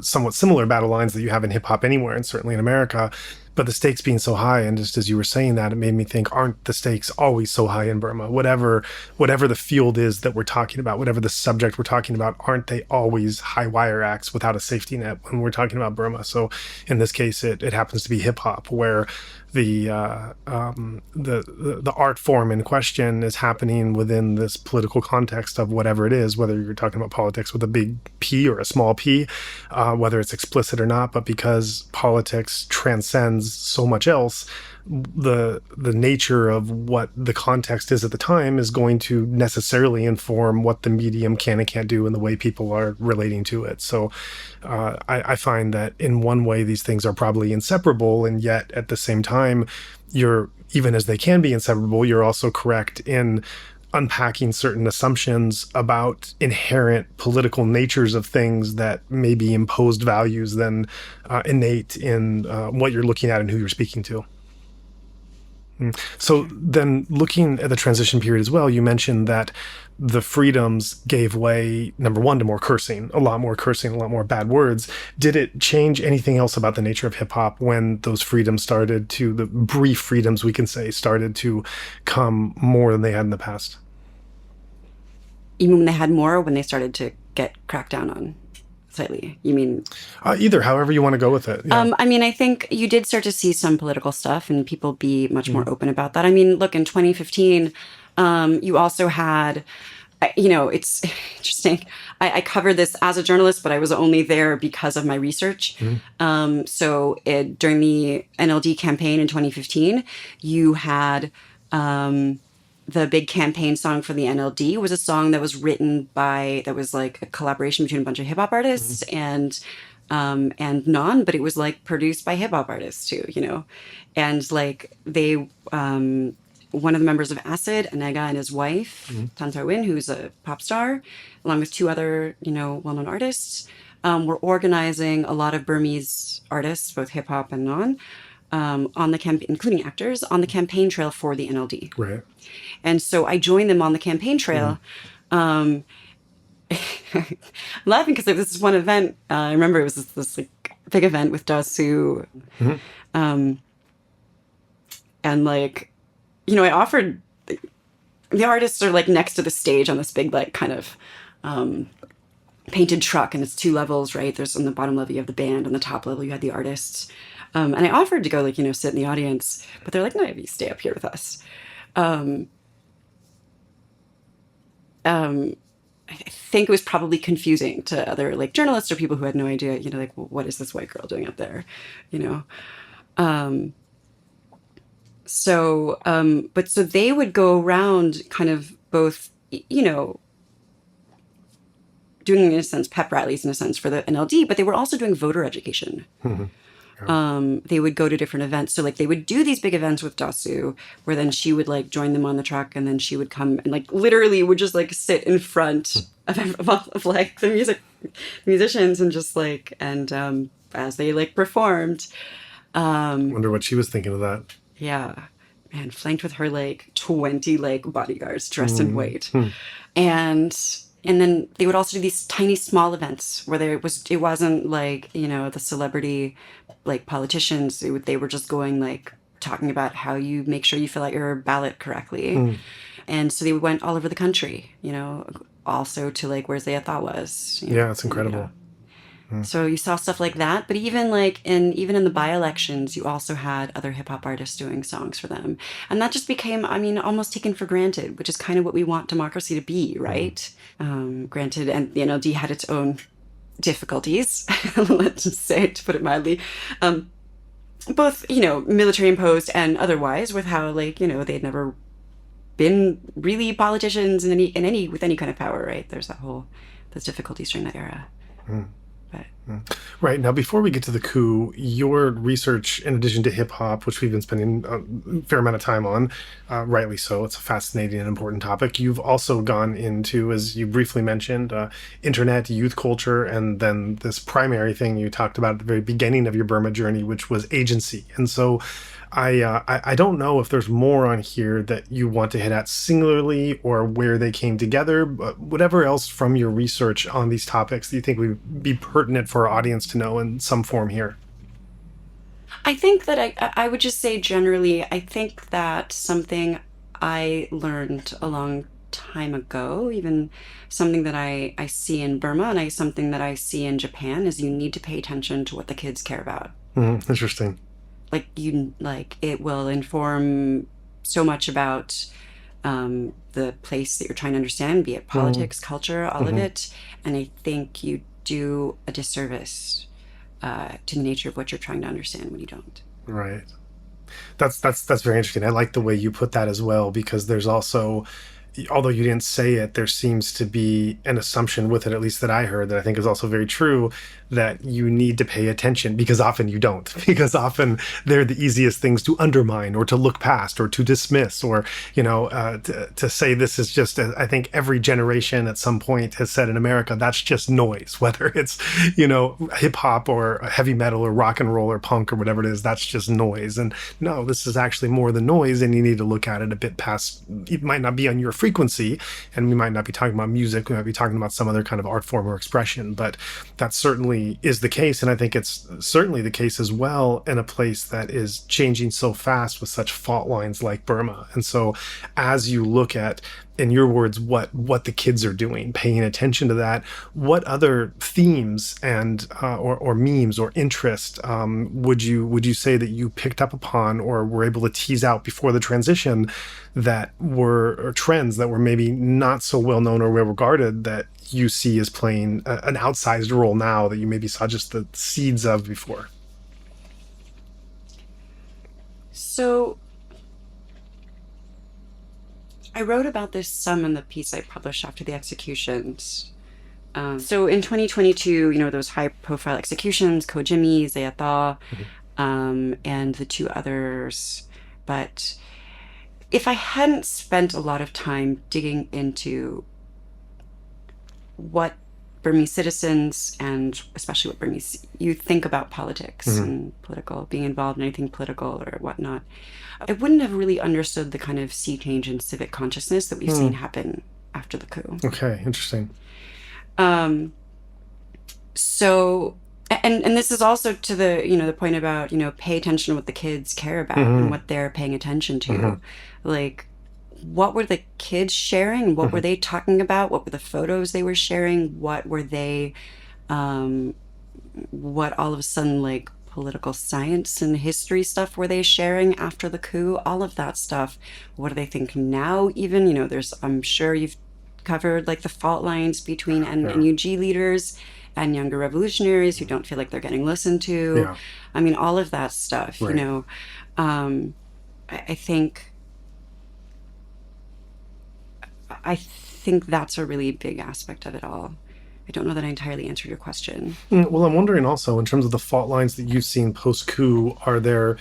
somewhat similar battle lines that you have in hip hop anywhere, and certainly in America. But the stakes being so high, and just as you were saying that, it made me think, aren't the stakes always so high in Burma? Whatever the field is that we're talking about, whatever the subject we're talking about, aren't they always high wire acts without a safety net when we're talking about Burma? So in this case, it happens to be hip hop, where the art form in question is happening within this political context of whatever it is, whether you're talking about politics with a big P or a small p, whether it's explicit or not. But because politics transcends so much else, the nature of what the context is at the time is going to necessarily inform what the medium can and can't do and the way people are relating to it. So I find that in one way these things are probably inseparable, and yet at the same time, even as they can be inseparable, you're also correct in unpacking certain assumptions about inherent political natures of things that may be imposed values than innate in what you're looking at and who you're speaking to. So then looking at the transition period as well, you mentioned that the freedoms gave way, number one, to more cursing, a lot more bad words. Did it change anything else about the nature of hip hop when those freedoms the brief freedoms we can say, started to come more than they had in the past? Even when they had more, when they started to get cracked down on slightly, you mean? Either, however you want to go with it. Yeah. I mean, I think you did start to see some political stuff and people be much more open about that. I mean, look, in 2015, you also had, it's interesting. I covered this as a journalist, but I was only there because of my research. So during the NLD campaign in 2015, you had the big campaign song for the NLD was a song that was written that was like a collaboration between a bunch of hip hop artists and non, but it was like produced by hip hop artists too, and like they, one of the members of Acid, Anega, and his wife, Tan Win, who's a pop star, along with two other, well-known artists, were organizing a lot of Burmese artists, both hip hop and non, on the campaign, including actors, on the campaign trail for the NLD. Right. And so I joined them on the campaign trail. I'm laughing because this is one event. I remember it was this like big event with Dasu, Mhm. and like, I offered the artists are like next to the stage on this big like kind of painted truck, and it's 2 levels, right? There's on the bottom level you have the band, on the top level you had the artists, and I offered to go like sit in the audience, but they're like, no, you stay up here with us. I think it was probably confusing to other like journalists or people who had no idea, like, well, what is this white girl doing up there, you know? But so they would go around kind of both, doing, in a sense, pep rallies in a sense for the NLD, but they were also doing voter education. They would go to different events. So like they would do these big events with Dasu, where then she would like join them on the truck, and then she would come and like literally would just like sit in front of like the musicians and just like, and as they like performed. Wonder what she was thinking of that. Yeah. Man, flanked with her like 20 like bodyguards dressed in white. And then they would also do these tiny small events where it wasn't like, the celebrity like politicians. They were just going like talking about how you make sure you fill out your ballot correctly. And so they went all over the country, also to like where Zayatha was. Yeah, it's incredible. So you saw stuff like that, but even in the by-elections, you also had other hip hop artists doing songs for them, and that just became, almost taken for granted, which is kind of what we want democracy to be, right? Granted, and the NLD had its own difficulties, let's just say, to put it mildly, both military imposed and otherwise, with how they'd never been really politicians with any kind of power, right? There's those difficulties during that era. Right. Now, before we get to the coup, your research, in addition to hip hop, which we've been spending a fair amount of time on, rightly so, it's a fascinating and important topic. You've also gone into, as you briefly mentioned, internet, youth culture, and then this primary thing you talked about at the very beginning of your Burma journey, which was agency. And so I don't know if there's more on here that you want to hit at singularly or where they came together, but whatever else from your research on these topics that you think would be pertinent for our audience to know in some form here. I think that I would just say generally, I think that something I learned a long time ago, even something that I see in Burma and something that I see in Japan, is you need to pay attention to what the kids care about. Interesting. It will inform so much about the place that you're trying to understand, be it politics, culture, all of it. And I think you do a disservice to the nature of what you're trying to understand when you don't. Right. That's very interesting. I like the way you put that as well, because there's also, although you didn't say it, there seems to be an assumption with it, at least that I heard, that I think is also very true, that you need to pay attention, because often you don't, because often they're the easiest things to undermine or to look past or to dismiss, or, to say this is just, I think every generation at some point has said in America, that's just noise, whether it's, hip hop or heavy metal or rock and roll or punk or whatever it is, that's just noise. And no, this is actually more than noise, and you need to look at it a bit past, it might not be on your frequency, and we might not be talking about music, we might be talking about some other kind of art form or expression, but that certainly is the case. And I think it's certainly the case as well in a place that is changing so fast with such fault lines like Burma. And so as you look at, in your words, what the kids are doing, paying attention to that, what other themes and or memes or interest would you say that you picked up upon or were able to tease out before the transition that were trends that were maybe not so well known or well regarded that you see as playing an outsized role now that you maybe saw just the seeds of before? So I wrote about this some in the piece I published after the executions. So in 2022, those high-profile executions, Kojimi, Zayatha, and the 2 others. But if I hadn't spent a lot of time digging into what Burmese citizens, and especially what Burmese youth, think about politics and being involved in anything political or whatnot, I wouldn't have really understood the kind of sea change in civic consciousness that we've seen happen after the coup. Okay, interesting. So, and this is also to the, the point about, pay attention to what the kids care about and what they're paying attention to. Like, what were the kids sharing? What were they talking about? What were the photos they were sharing? What were they, what all of a sudden, like, political science and history stuff were they sharing after the coup? All of that stuff. What do they think now? Even, I'm sure you've covered like the fault lines between NUG leaders and younger revolutionaries who don't feel like they're getting listened to. Yeah. I mean, all of that stuff, Right. I think that's a really big aspect of it all. I don't know that I entirely answered your question. Well, I'm wondering also, in terms of the fault lines that you've seen post-coup, are there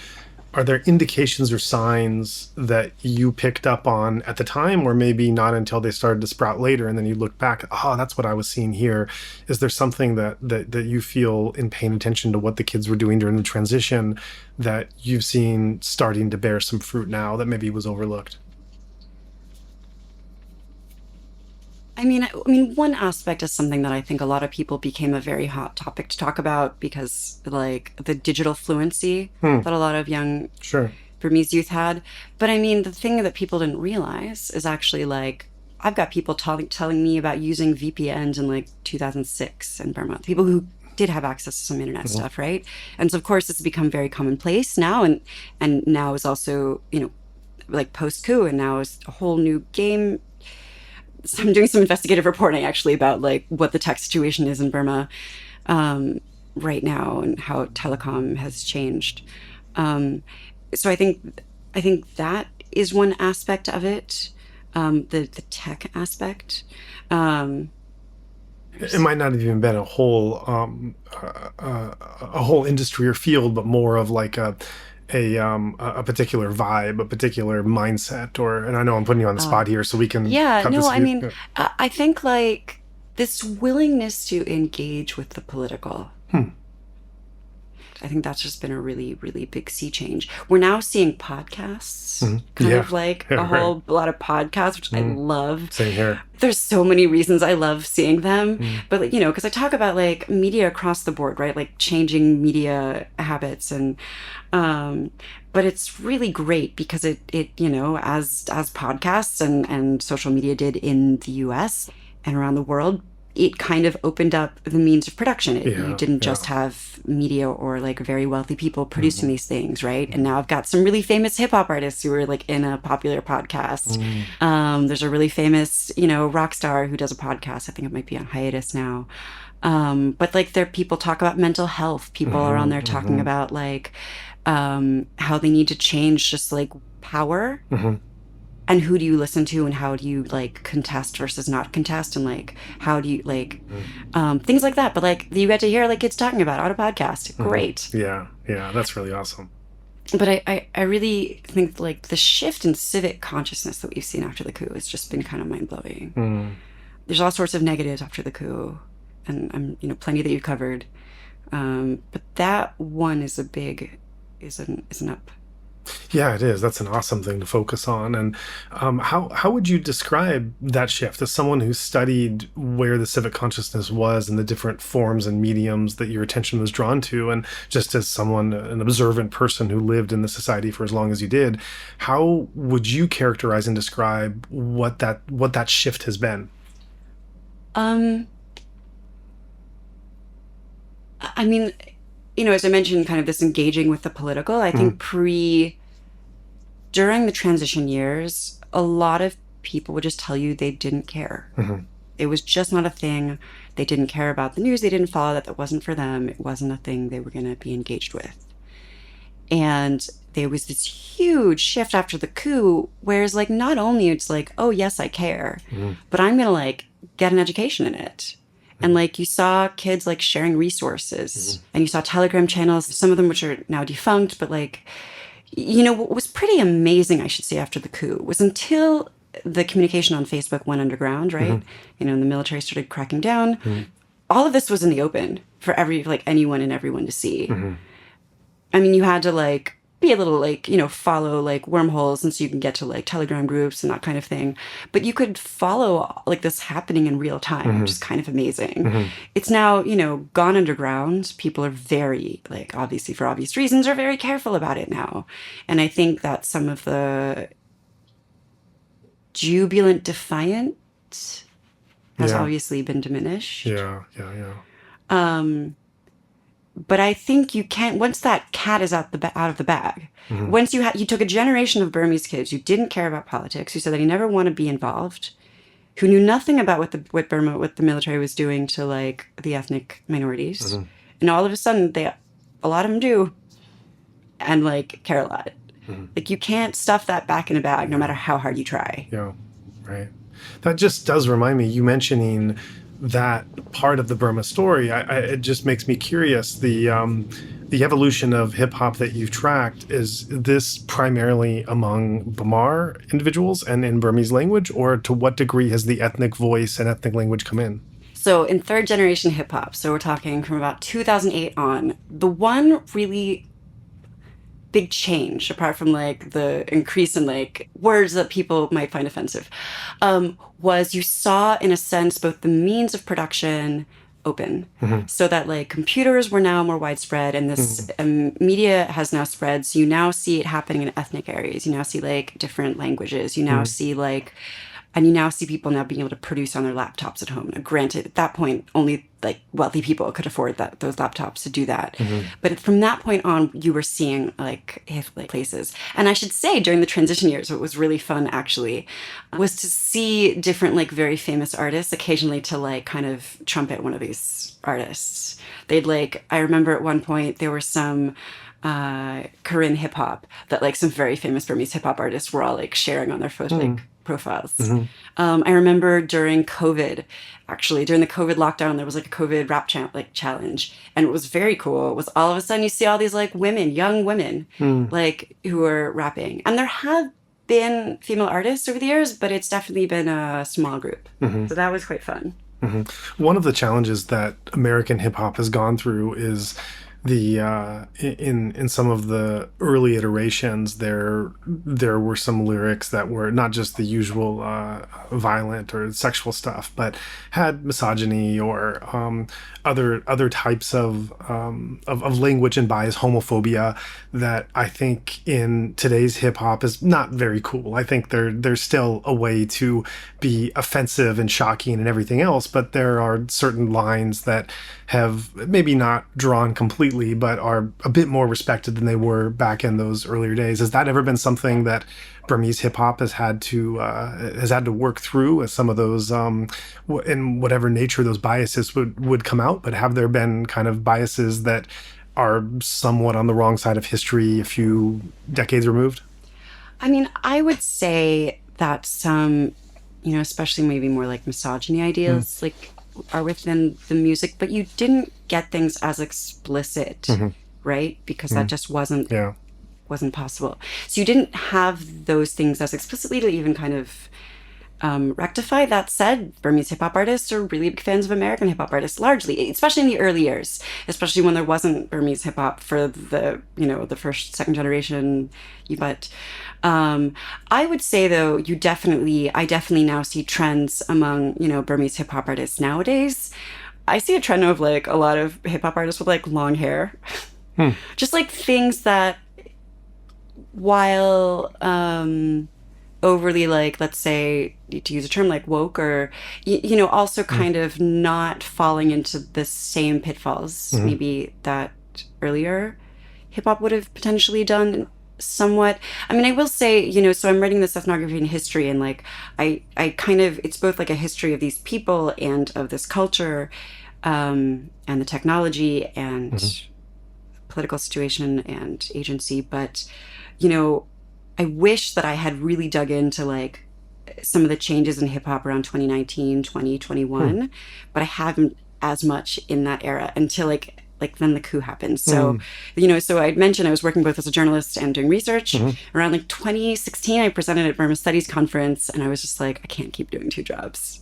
indications or signs that you picked up on at the time, or maybe not until they started to sprout later, and then you look back, oh, that's what I was seeing here? Is there something that you feel, in paying attention to what the kids were doing during the transition, that you've seen starting to bear some fruit now that maybe was overlooked? I mean, one aspect is something that I think a lot of people became a very hot topic to talk about because, like, the digital fluency that a lot of young Sure. Burmese youth had. But I mean, the thing that people didn't realize is actually, like, I've got people telling me about using VPNs in like 2006 in Burma. People who did have access to some internet stuff, right? And so, of course, it's become very commonplace now, and now is also, like post coup, and now is a whole new game. So I'm doing some investigative reporting actually about like what the tech situation is in Burma right now and how telecom has changed. So I think that is one aspect of it, the tech aspect. It might not have even been a whole industry or field, but more of like a particular vibe, a particular mindset, and I know I'm putting you on the spot here, so we can Yeah, cut no, this. I mean, I think like this willingness to engage with the political. I think that's just been a really, really big sea change. We're now seeing podcasts, kind Yeah. of like Yeah, a right. whole lot of podcasts, which I love. Same here. There's so many reasons I love seeing them, but like, because I talk about like media across the board, right? Like changing media habits and, but it's really great because it as podcasts and social media did in the US and around the world, it kind of opened up the means of production. You didn't just have media or like very wealthy people producing these things, right? And now I've got some really famous hip hop artists who are like in a popular podcast. There's a really famous, rock star who does a podcast. I think it might be on hiatus now. But like there, people talk about mental health. People are on there talking about like how they need to change just like power. And who do you listen to and how do you like contest versus not contest and like how do you like things like that. But like you get to hear like kids talking about on a podcast. Great. Yeah, that's really awesome. But I really think like the shift in civic consciousness that we've seen after the coup has just been kind of mind-blowing. There's all sorts of negatives after the coup and plenty that you've covered, but that one is an up. Yeah, it is. That's an awesome thing to focus on. And how would you describe that shift as someone who studied where the civic consciousness was and the different forms and mediums that your attention was drawn to, and just as someone, an observant person who lived in the society for as long as you did, how would you characterize and describe what that shift has been? I mean, as I mentioned, kind of this engaging with the political, I think during the transition years, a lot of people would just tell you they didn't care. It was just not a thing. They didn't care about the news. They didn't follow that. That wasn't for them. It wasn't a thing they were going to be engaged with. And there was this huge shift after the coup, whereas like, not only it's like, oh yes, I care, but I'm going to like get an education in it. And like you saw kids like sharing resources and you saw Telegram channels, some of them which are now defunct, but like, what was pretty amazing, I should say, after the coup was until the communication on Facebook went underground, right? The military started cracking down. All of this was in the open for anyone and everyone to see. I mean, you had to like be a little like, follow like wormholes, and so you can get to like Telegram groups and that kind of thing. But you could follow like this happening in real time, which is kind of amazing. It's now, gone underground. People are very, like, obviously for obvious reasons, are very careful about it now. And I think that some of the jubilant defiant has obviously been diminished. Yeah, yeah, yeah. But I think you can't, once that cat is out of the bag, once you took a generation of Burmese kids who didn't care about politics, who said that they never want to be involved, who knew nothing about what the military was doing to like the ethnic minorities, and all of a sudden a lot of them do, and like care a lot. Like you can't stuff that back in a bag, no matter how hard you try. Yeah, right. That just does remind me, you mentioning that part of the Burma story, it just makes me curious. The evolution of hip hop that you've tracked, is this primarily among Bamar individuals and in Burmese language, or to what degree has the ethnic voice and ethnic language come in? So in third generation hip hop, so we're talking from about 2008 on, the one really big change, apart from like the increase in like words that people might find offensive, was you saw in a sense both the means of production open, so that like computers were now more widespread, and this media has now spread, so you now see it happening in ethnic areas. You now see like different languages. You now see like, and you now see people now being able to produce on their laptops at home. Now, granted, at that point, only like wealthy people could afford those laptops to do that. But from that point on, you were seeing like places. And I should say, during the transition years, what was really fun actually was to see different like very famous artists occasionally to like kind of trumpet one of these artists. They'd like, I remember at one point there were some Korean hip hop that like some very famous Burmese hip hop artists were all like sharing on their like profiles. I remember during COVID, actually during the COVID lockdown, there was like a COVID rap challenge, and it was very cool. It was all of a sudden you see all these like women, young women, like who are rapping, and there have been female artists over the years, but it's definitely been a small group. So that was quite fun. One of the challenges that American hip hop has gone through is the in some of the early iterations, there were some lyrics that were not just the usual violent or sexual stuff, but had misogyny or other types of language and bias, homophobia, that I think in today's hip hop is not very cool. I think there's still a way to be offensive and shocking and everything else, but there are certain lines that have maybe not drawn completely, but are a bit more respected than they were back in those earlier days. Has that ever been something that Burmese hip hop has had to work through, as some of those, in whatever nature those biases would come out? But have there been kind of biases that are somewhat on the wrong side of history a few decades removed? I mean, I would say that some, especially maybe more like misogyny ideas, like are within the music, but you didn't get things as explicit, right? Because that just wasn't possible. So you didn't have those things as explicitly to even kind of rectify. That said, Burmese hip hop artists are really big fans of American hip hop artists, largely, especially in the early years, especially when there wasn't Burmese hip hop for the, the first, second generation. But I would say though, I definitely now see trends among, Burmese hip hop artists nowadays. I see a trend of like a lot of hip hop artists with like long hair, just like things that, while overly, like, let's say, to use a term like woke, or also kind of not falling into the same pitfalls maybe that earlier hip hop would have potentially done somewhat. I mean, I will say, so I'm writing this ethnography and history, and like I kind of, it's both like a history of these people and of this culture, and the technology and political situation and agency, but I wish that I had really dug into like some of the changes in hip hop around 2019, 2021, but I haven't as much in that era until like then the coup happened. So, so I'd mentioned I was working both as a journalist and doing research. Around like 2016, I presented at Burma Studies Conference, and I was just like, I can't keep doing two jobs.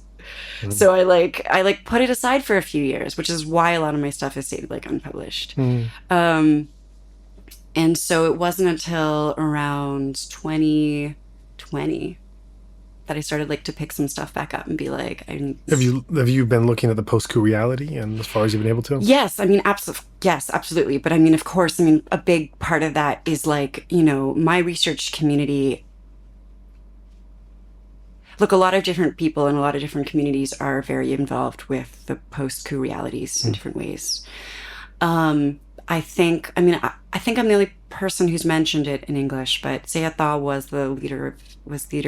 So I put it aside for a few years, which is why a lot of my stuff is stayed like unpublished. And so it wasn't until around 2020 that I started like to pick some stuff back up and be like, I need Have this. you been looking at the post-coup reality and as far as you've been able to? Yes, I mean, absolutely. Yes, absolutely. But I mean, of course, I mean, a big part of that is like, my research community. Look, a lot of different people in a lot of different communities are very involved with the post-coup realities in different ways. I think I'm the only person who's mentioned it in English, but Zia Thaw was the leader of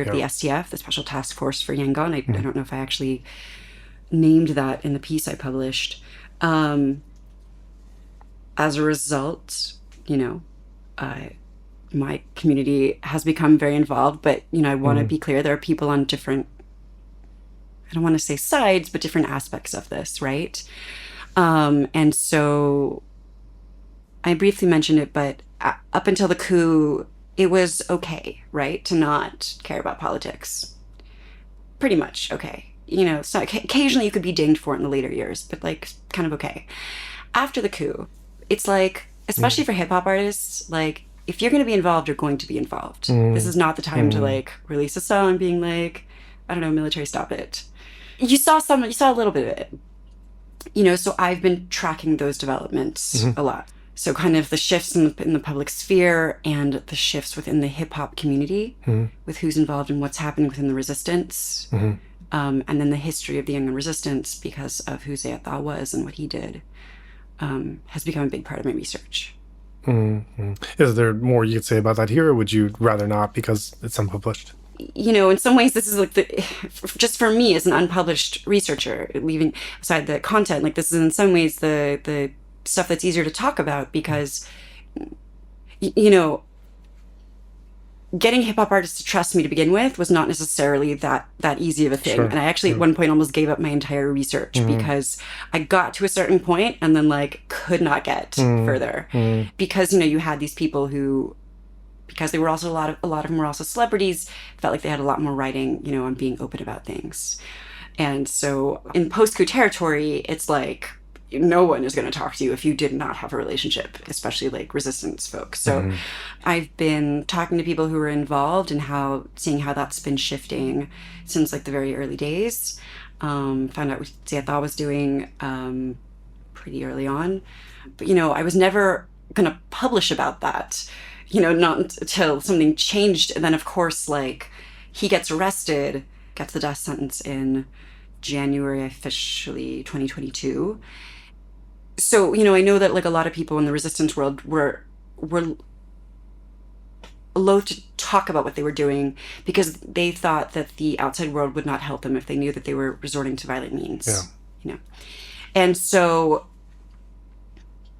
Yeah. the STF, the Special Task Force for Yangon. I Mhm. don't know if I actually named that in the piece I published. As a result, you know, uh, my community has become very involved, but I want to Mhm. be clear, there are people on different, I don't want to say sides, but different aspects of this, right? And so I briefly mentioned it, but up until the coup, it was okay, right, to not care about politics. Pretty much okay. So occasionally you could be dinged for it in the later years, but like kind of okay. After the coup, it's like, especially Mhm. for hip hop artists, like if you're going to be involved, you're going to be involved. This Mhm. is not the time to Mhm. like release a song being like, I don't know, military stop it. You saw a little bit of it. So I've been tracking those developments Mhm. a lot. So kind of the shifts in the public sphere and the shifts within the hip hop community Mhm. with who's involved and what's happening within the resistance. Mhm. And then the history of the Yangon resistance because of who Zia Thaw was and what he did has become a big part of my research. Mhm. Is there more you could say about that here, or would you rather not because it's unpublished? In some ways, this is like just for me as an unpublished researcher, leaving aside the content, like this is in some ways the stuff that's easier to talk about because, you know, getting hip hop artists to trust me to begin with was not necessarily that easy of a thing. Sure. And I actually at Yeah. one point almost gave up my entire research Mhm. because I got to a certain point and then like could not get Mhm. further Mhm. because you had these people who, because they were also a lot of them were also celebrities, felt like they had a lot more writing, on being open about things. And so in post-coup territory, it's like no one is going to talk to you if you did not have a relationship, especially like resistance folks. So Mhm. I've been talking to people who are involved and seeing how that's been shifting since like the very early days. Found out what Zia Thaw was doing pretty early on. But, I was never going to publish about that, not until something changed. And then, of course, like he gets arrested, gets the death sentence in January officially 2022. So, I know that like a lot of people in the resistance world were loath to talk about what they were doing because they thought that the outside world would not help them if they knew that they were resorting to violent Yeah. means, And so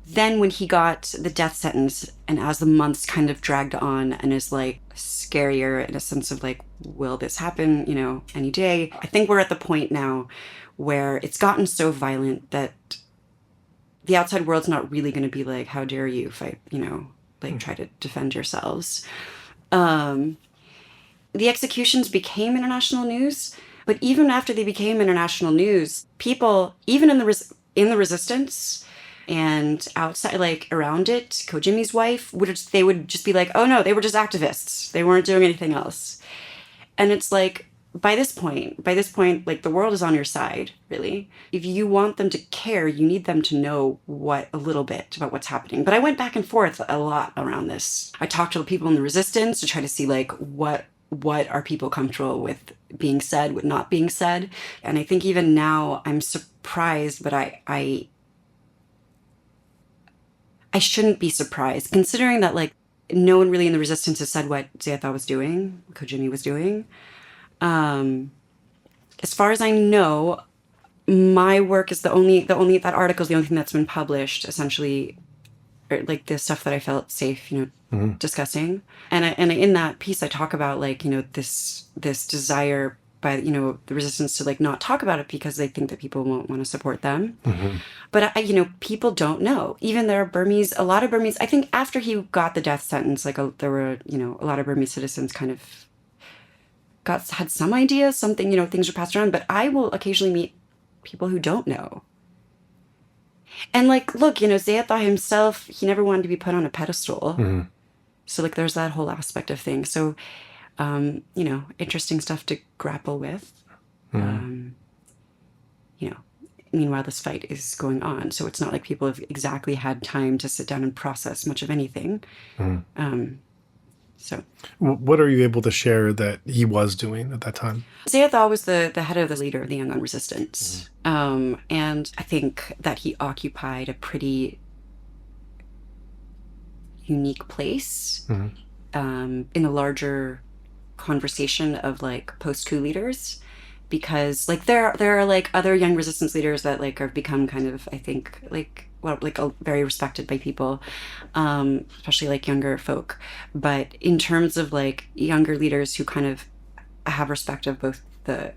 then when he got the death sentence and as the months kind of dragged on and is like scarier in a sense of like, will this happen, any day? I think we're at the point now where it's gotten so violent that the outside world's not really going to be like, how dare you fight, like try to defend yourselves. Um, the executions became international news, but even after they became international news, people, even in the resistance and outside, like around it, Kojimi's wife they would just be like, "Oh no, they were just activists. They weren't doing anything else." And it's like by this point, like the world is on your side, really. If you want them to care, you need them to know a little bit about what's happening. But I went back and forth a lot around this. I talked to the people in the resistance to try to see like what are people comfortable with being said, with not being said. And I think even now I'm surprised, but I shouldn't be surprised considering that like no one really in the resistance has said what Zia Thaw was doing, what Kojimi was doing. As far as I know, my work is the only that article is the only thing that's been published essentially, or like the stuff that I felt safe, Mhm. discussing. And in that piece, I talk about like this desire by the resistance to like not talk about it because they think that people won't want to support them. Mhm. But people don't know. Even there are a lot of Burmese. I think after he got the death sentence, like there were a lot of Burmese citizens kind of had some idea, something things were passed around. But I will occasionally meet people who don't know. And like, look, Zayatha himself, he never wanted to be put on a pedestal. Mm-hmm. So like, there's that whole aspect of things. So, interesting stuff to grapple with. Mm-hmm. You know, meanwhile, this fight is going on. So it's not like people have exactly had time to sit down and process much of anything. So What are you able to share that he was doing at that time? Zayatha was the head of the leader of the Yangon resistance. And I think that he occupied a pretty unique place in the larger conversation of like post-coup leaders, because like there are like other young resistance leaders that like have become kind of, I think, like, well, like very respected by people, especially like younger folk. But in terms of like younger leaders who kind of have respect of both the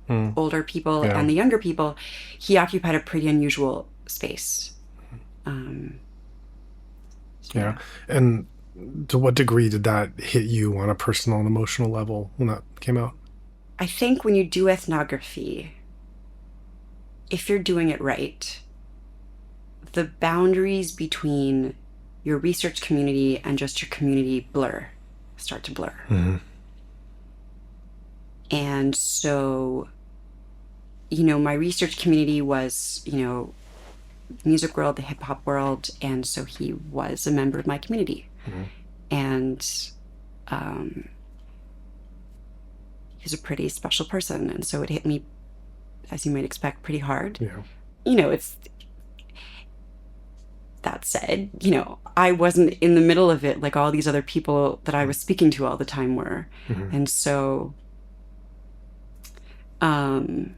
older people and the younger people, he occupied a pretty unusual space. Yeah. And to what degree did that hit you on a personal and emotional level when that came out? I think when you do ethnography, if you're doing it right, the boundaries between your research community and just your community start to blur. And so, my research community was, music world, the hip hop world, and so he was a member of my community. And he's a pretty special person, and so it hit me, as you might expect, pretty hard. It's that said, I wasn't in the middle of it like all these other people that I was speaking to all the time were. And so I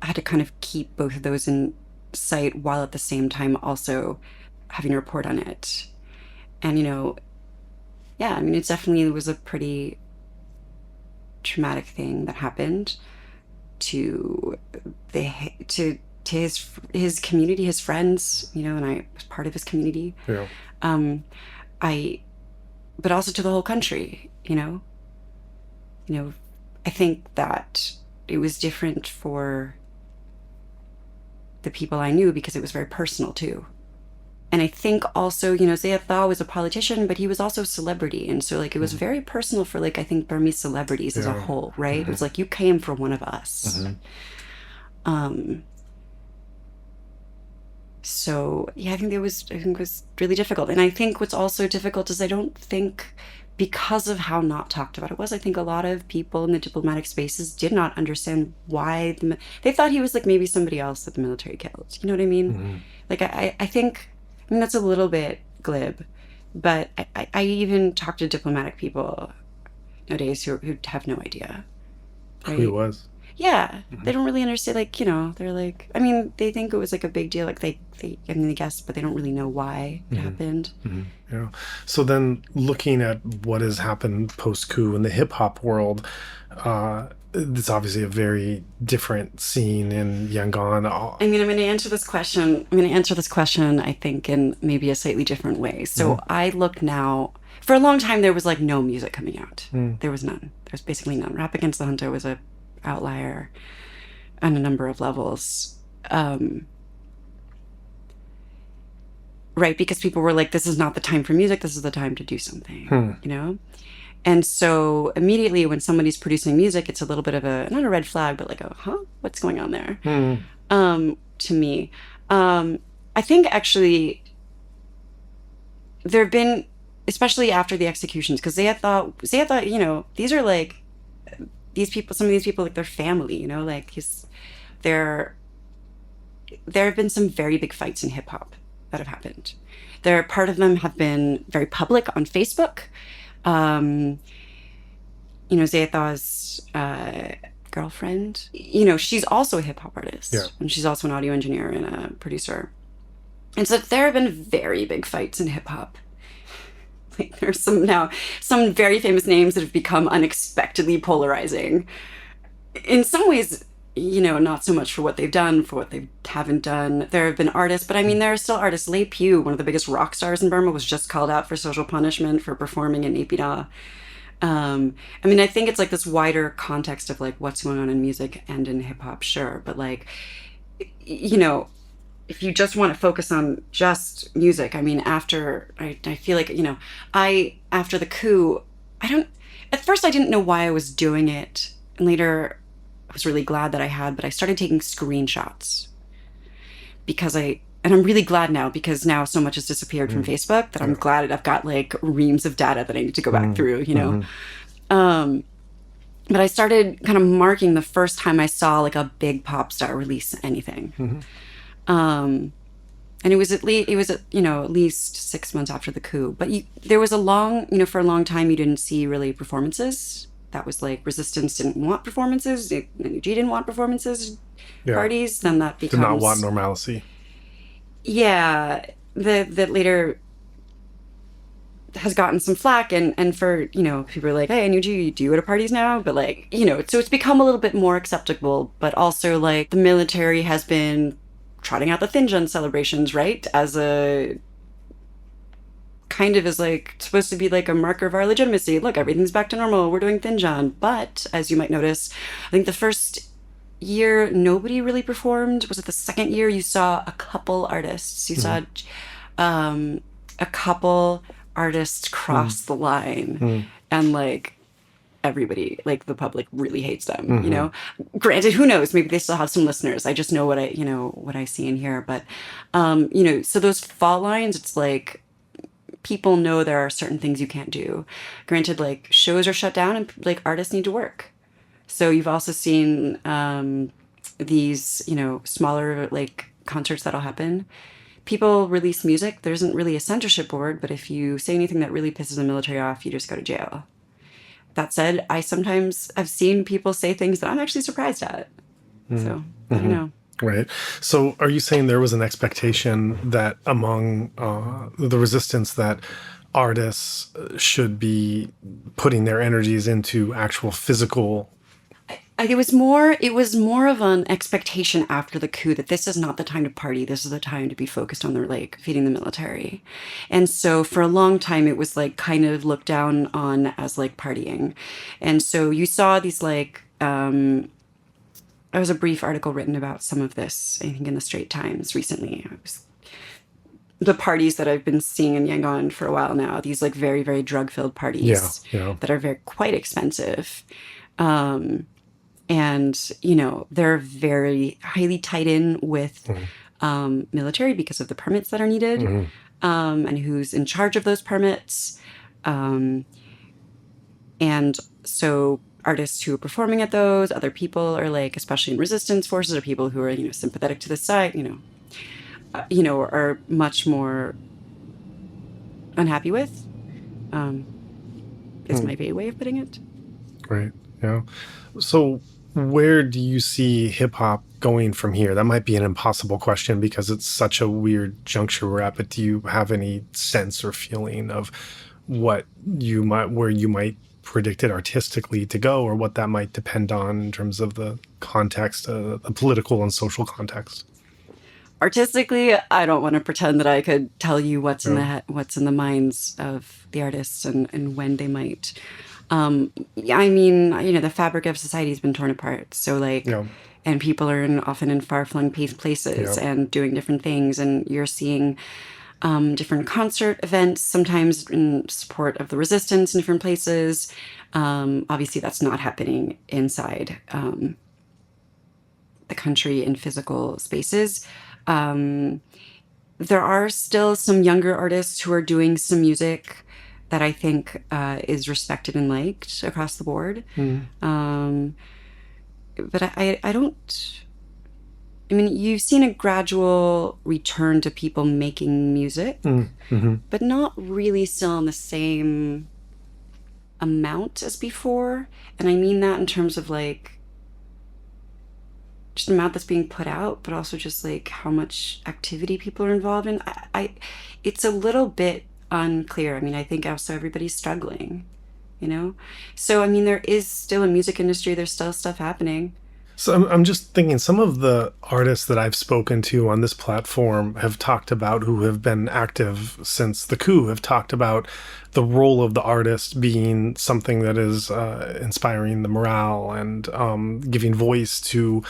had to kind of keep both of those in sight while at the same time also having to report on it. And, it definitely was a pretty traumatic thing that happened to his community, his friends, and I was part of his community. But also to the whole country, I think that it was different for the people I knew because it was very personal too. And I think also, Zayatha was a politician, but he was also a celebrity. And so like, it was very personal for like, I think Burmese celebrities as a whole, right? It was like, you came for one of us. So yeah, I think it was really difficult. And I think what's also difficult is I don't think, because of how not talked about it was, I think a lot of people in the diplomatic spaces did not understand why they thought he was like maybe somebody else that the military killed. You know what I mean? Like I think, that's a little bit glib, but I even talk to diplomatic people nowadays who have no idea. Right? Who he was. Yeah, they don't really understand, like, they're like, they think it was like a big deal, like they guess, but they don't really know why it happened. Yeah. So then looking at what has happened post-coup in the hip-hop world, it's obviously a very different scene in Yangon. I'm going to answer this question. I think, in maybe a slightly different way. So I look now, for a long time, there was like no music coming out. There was none. There's basically none. Rap Against the Junta was a outlier on a number of levels. Right, because people were like, this is not the time for music, this is the time to do something, And so immediately when somebody's producing music, it's a little bit of not a red flag, but like what's going on there? To me. I think actually there have been, especially after the executions, because Zayatha, these are like, some of these people, like, their family, like there have been some very big fights in hip hop that have happened. Part of them have been very public on Facebook. Zayatha's girlfriend, she's also a hip hop artist, and she's also an audio engineer and a producer. And so there have been very big fights in hip hop. Like, there's some very famous names that have become unexpectedly polarizing. In some ways, not so much for what they've done, for what they haven't done. There have been artists, but there are still artists. Lay Pugh, one of the biggest rock stars in Burma, was just called out for social punishment for performing in Naypyidaw. I think it's like this wider context of like what's going on in music and in hip hop, sure, but like you know, if you just want to focus on just music, I mean, I feel like, after the coup, I don't, at first I didn't know why I was doing it. And later I was really glad that I had, but I started taking screenshots and I'm really glad now because now so much has disappeared from Mm. Facebook that I'm Yeah. glad I've got like reams of data that I need to go back Mm. through, Hmm. Um, but I started kind of marking the first time I saw like a big pop star release anything. Hmm. Um, and at least 6 months after the coup. But there was a long, for a long time you didn't see really performances. That was like resistance didn't want performances, Energy didn't want performances, Yeah. parties. Then that Did not want becomes, normalcy. yeah, that later has gotten some flack, and for people are like, hey, I need you, do you go to parties now? But like, so it's become a little bit more acceptable. But also like the military has been trotting out the Thin Gen celebrations, right, as a kind of is like supposed to be like a marker of our legitimacy. Look, everything's back to normal, we're doing Thin Gen. But as you might notice, I think the first year nobody really performed. Was it the second year you saw a couple artists? You Mm. saw a couple artists Mm. cross the line, Mm. and like everybody, like the public really hates them, Hmm. granted, who knows, maybe they still have some listeners. I just know what I see and hear. But so those fault lines, it's like people know there are certain things you can't do. Granted, like shows are shut down and like artists need to work. So you've also seen these, smaller like concerts that'll happen. People release music. There isn't really a censorship board, but if you say anything that really pisses the military off, you just go to jail. That said, I sometimes have seen people say things that I'm actually surprised at. Mm. So I don't Hmm. know. Right. So, are you saying there was an expectation that among the resistance that artists should be putting their energies into actual physical? It was more of an expectation after the coup that this is not the time to party. This is the time to be focused on the like feeding the military. And so for a long time it was like kind of looked down on as like partying. And so you saw these like there was a brief article written about some of this, I think in the Straits Times recently. It was the parties that I've been seeing in Yangon for a while now, these like very, very drug-filled Yeah. parties Yeah. that are very quite expensive. And they're very highly tied in with Mm-hmm. military because of the permits that are needed, Mm-hmm. and who's in charge of those permits. And so artists who are performing at those, other people are like, especially in resistance forces, or people who are sympathetic to the side, are much more unhappy with. Is my way of putting it. Right. Yeah. So, where do you see hip hop going from here? That might be an impossible question because it's such a weird juncture we're at, but do you have any sense or feeling of where you might predict it artistically to go, or what that might depend on in terms of the context, the political and social context? Artistically, I don't want to pretend that I could tell you Yeah. what's in the minds of the artists and when they might. Yeah, I mean, the fabric of society has been torn apart. So like, Yeah. and people are often in far-flung places Yeah. and doing different things, and you're seeing different concert events, sometimes in support of the resistance in different places. Obviously, that's not happening inside the country in physical spaces. There are still some younger artists who are doing some music that I think is respected and liked across the board. Mm. But I don't. I mean, you've seen a gradual return to people making music, Mm. Hmm. but not really still in the same amount as before. And I mean that in terms of like just the amount that's being put out, but also just like how much activity people are involved in. It's a little bit unclear. I mean, I think also everybody's struggling, you know? So, I mean, there is still a music industry, there's still stuff happening. So I'm just thinking some of the artists that I've spoken to on this platform have talked about, who have been active since the coup, have talked about the role of the artist being something that is inspiring the morale and giving voice to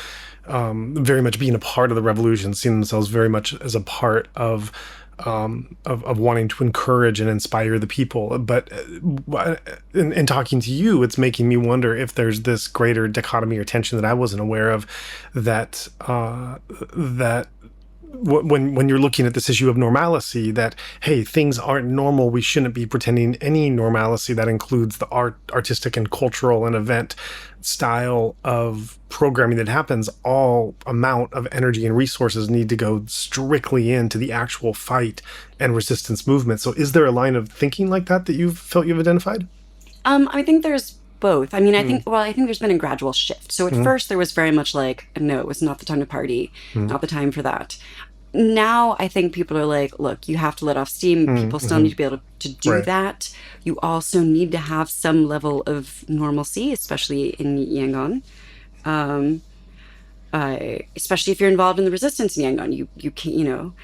very much being a part of the revolution, seeing themselves very much as a part of wanting to encourage and inspire the people. But in talking to you, it's making me wonder if there's this greater dichotomy or tension that I wasn't aware of, that when you're looking at this issue of normalcy, that, hey, things aren't normal, we shouldn't be pretending any normalcy that includes the artistic and cultural and event style of programming that happens. All amount of energy and resources need to go strictly into the actual fight and resistance movement. So is there a line of thinking like that you've felt you've identified? I think there's both. I mean, I think there's been a gradual shift. So at first there was very much like, no, it was not the time to party, not the time for that. Now I think people are like, look, you have to let off steam. People still need to be able to do Right. that. You also need to have some level of normalcy, especially in Yangon. Especially if you're involved in the resistance in Yangon, you can,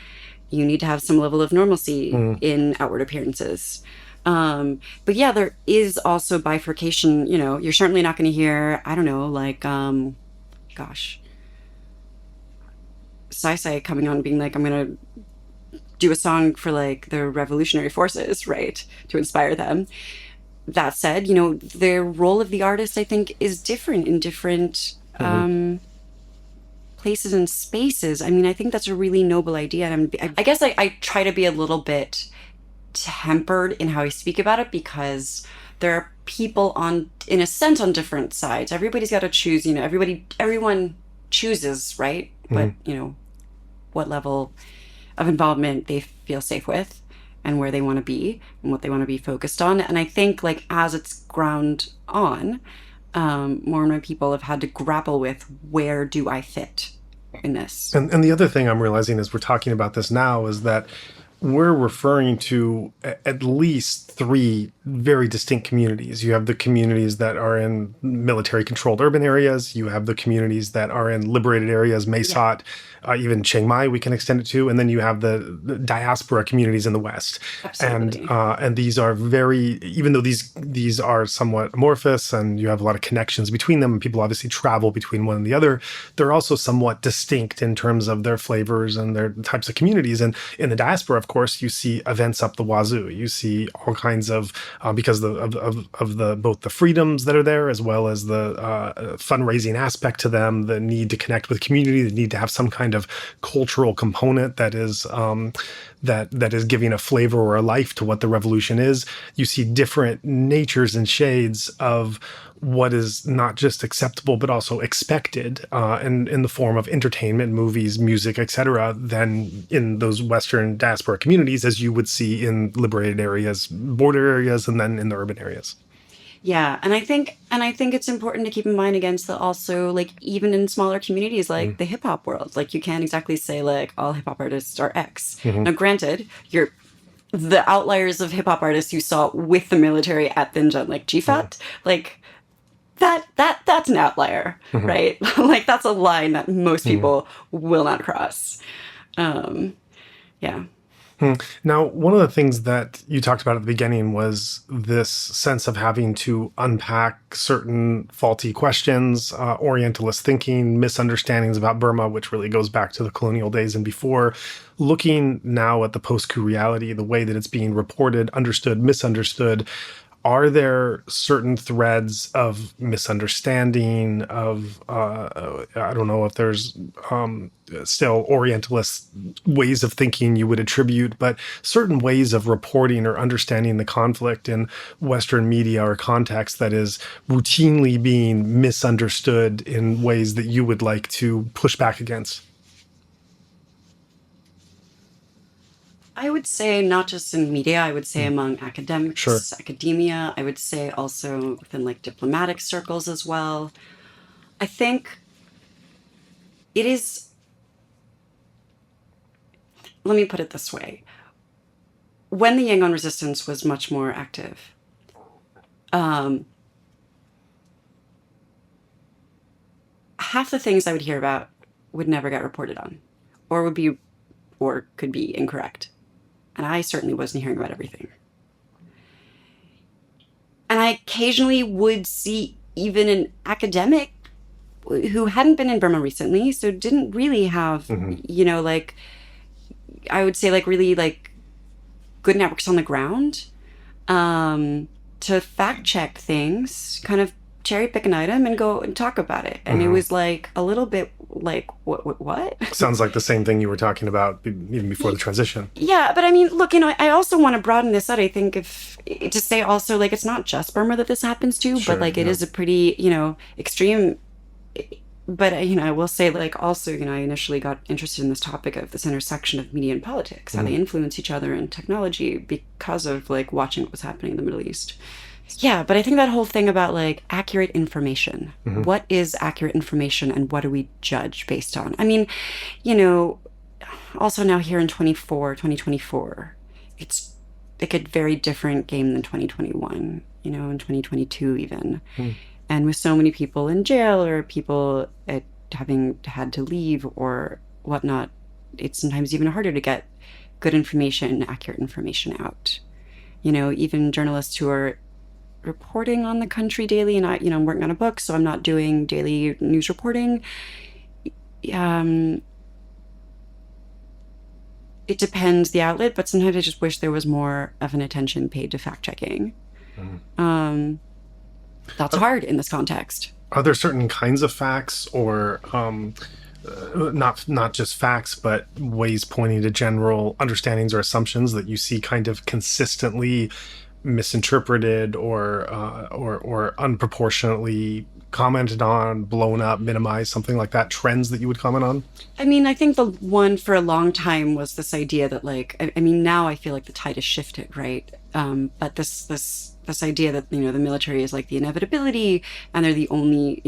you need to have some level of normalcy in outward appearances. But yeah, there is also bifurcation. You're certainly not going to hear, I don't know, like, gosh, Sai coming on and being like, I'm going to do a song for like the revolutionary forces, right, to inspire them. That said, the role of the artist, I think, is different in different places and spaces. I mean, I think that's a really noble idea. And I guess I try to be a little bit tempered in how I speak about it, because there are people in a sense, on different sides. Everybody's got to choose, everyone chooses, right? But, what level of involvement they feel safe with and where they want to be and what they want to be focused on. And I think, like, as it's ground on, more and more people have had to grapple with, where do I fit in this? And the other thing I'm realizing as we're talking about this now is that we're referring to at least three very distinct communities. You have the communities that are in military-controlled urban areas. You have the communities that are in liberated areas, Mesot, even Chiang Mai we can extend it to. And then you have the diaspora communities in the West. Absolutely. And these are very, even though these are somewhat amorphous and you have a lot of connections between them, and people obviously travel between one and the other, they're also somewhat distinct in terms of their flavors and their types of communities. And in the diaspora, of course, you see events up the wazoo. You see all kinds of, because of the both the freedoms that are there, as well as the fundraising aspect to them, the need to connect with community, the need to have some kind of cultural component that is that is giving a flavor or a life to what the revolution is. You see different natures and shades of what is not just acceptable but also expected in the form of entertainment, movies, music, etc., than in those Western diaspora communities, as you would see in liberated areas, border areas, and then in the urban areas. Yeah, and I think it's important to keep in mind against the also, like, even in smaller communities like the hip hop world, like, you can't exactly say like all hip hop artists are X. Now, granted, you're the outliers of hip hop artists you saw with the military at Thinjan, like GFAT, like that's an outlier, right? Like, that's a line that most people will not cross. Yeah. Now, one of the things that you talked about at the beginning was this sense of having to unpack certain faulty questions, Orientalist thinking, misunderstandings about Burma, which really goes back to the colonial days and before. Looking now at the post-coup reality, the way that it's being reported, understood, misunderstood, are there certain threads of misunderstanding, of, I don't know if there's still Orientalist ways of thinking you would attribute, but certain ways of reporting or understanding the conflict in Western media or context that is routinely being misunderstood in ways that you would like to push back against? I would say not just in media, I would say among academics, Sure. academia, I would say also within like diplomatic circles as well. I think it is, let me put it this way. When the Yangon resistance was much more active, half the things I would hear about would never get reported on, or would be, or could be incorrect. And I certainly wasn't hearing about everything. And I occasionally would see even an academic who hadn't been in Burma recently, so didn't really have, like, I would say, like, really, like, good networks on the ground, to fact check things, kind of cherry pick an item and go and talk about it. And it was like a little bit like, what? Sounds like the same thing you were talking about even before the transition. Yeah, but I mean, look, I also want to broaden this out. I think to say also, like, it's not just Burma that this happens to, Sure, but like it is a pretty, extreme. But, I will say, like, also, I initially got interested in this topic of this intersection of media and politics, how they influence each other in technology because of, like, watching what was happening in the Middle East. Yeah, but I think that whole thing about, like, accurate information. What is accurate information and what do we judge based on? I mean, also now here in 2024, it's like a very different game than 2021, in 2022 even. And with so many people in jail or people having had to leave or whatnot, it's sometimes even harder to get good information, accurate information out. Even journalists who are reporting on the country daily, and I'm working on a book, so I'm not doing daily news reporting. It depends the outlet, but sometimes I just wish there was more of an attention paid to fact checking. That's hard in this context. Are there certain kinds of facts or not just facts, but ways pointing to general understandings or assumptions that you see kind of consistently misinterpreted or unproportionately commented on, blown up, minimized, something like that? Trends that you would comment on? I mean, I think the one for a long time was this idea that, like, I mean, now I feel like the tide has shifted, right? But this idea that, the military is like the inevitability and they're the only,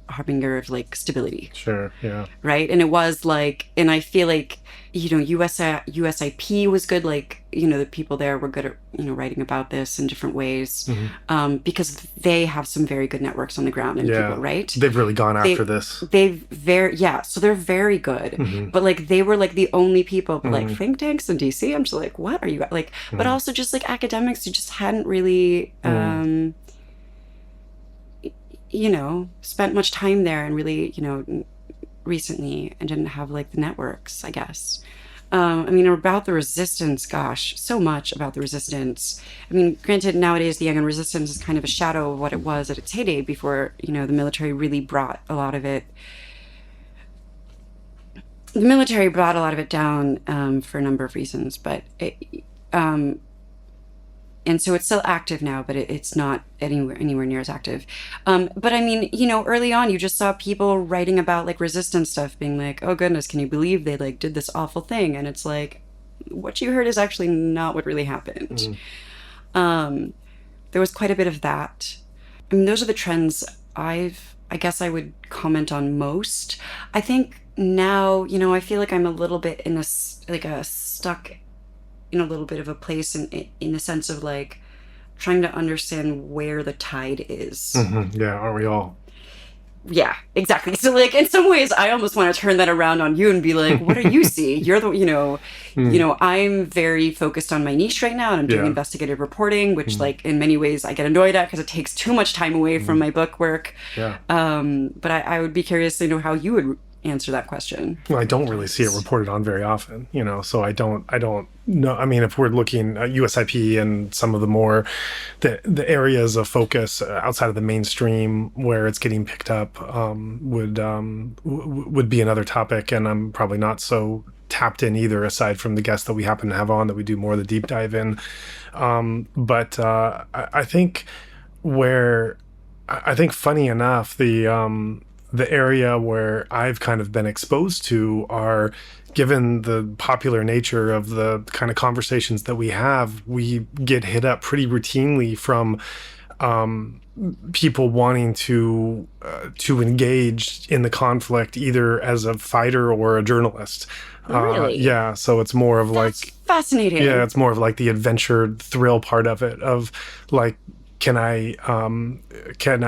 harbinger of, like, stability. Sure, yeah. Right? And it was like, and I feel like, USIP was good, like, the people there were good at, writing about this in different ways, because they have some very good networks on the ground and people, right? They've really gone after this. So they're very good. But, like, they were, like, the only people, but, like, think tanks in DC, I'm just like, what are you, like, but also just, like, academics who just hadn't really, spent much time there and really, recently, and didn't have, like, the networks, I guess. I mean, about the resistance, gosh, so much about the resistance. I mean, granted, nowadays the Young Resistance is kind of a shadow of what it was at its heyday before, the military really brought a lot of it. The military brought a lot of it down for a number of reasons, but and so it's still active now, but it's not anywhere near as active. But I mean, early on, you just saw people writing about, like, resistance stuff, being like, oh goodness, can you believe they, like, did this awful thing? And it's like, what you heard is actually not what really happened. There was quite a bit of that. I mean, those are the trends I guess I would comment on most. I think now, I feel like I'm a little bit in a stuck in a little bit of a place in the sense of, like, trying to understand where the tide is. Yeah, aren't we all? Yeah, exactly. So, like, in some ways, I almost want to turn that around on you and be like, what do you see? You're the, I'm very focused on my niche right now, and I'm doing investigative reporting, which, like, in many ways I get annoyed at because it takes too much time away from my book work. Yeah. But I would be curious to know how you would answer that question. Well, I don't really see it reported on very often, so I don't know. I mean, if we're looking at USIP and some of the more the areas of focus outside of the mainstream where it's getting picked up, would be another topic, and I'm probably not so tapped in either, aside from the guests that we happen to have on that we do more of the deep dive in. But I think funny enough, the area where I've kind of been exposed to are, given the popular nature of the kind of conversations that we have, we get hit up pretty routinely from people wanting to engage in the conflict either as a fighter or a journalist. Really? Yeah, so it's more of That's like fascinating. Yeah, it's more of like the adventure thrill part of it, of like can I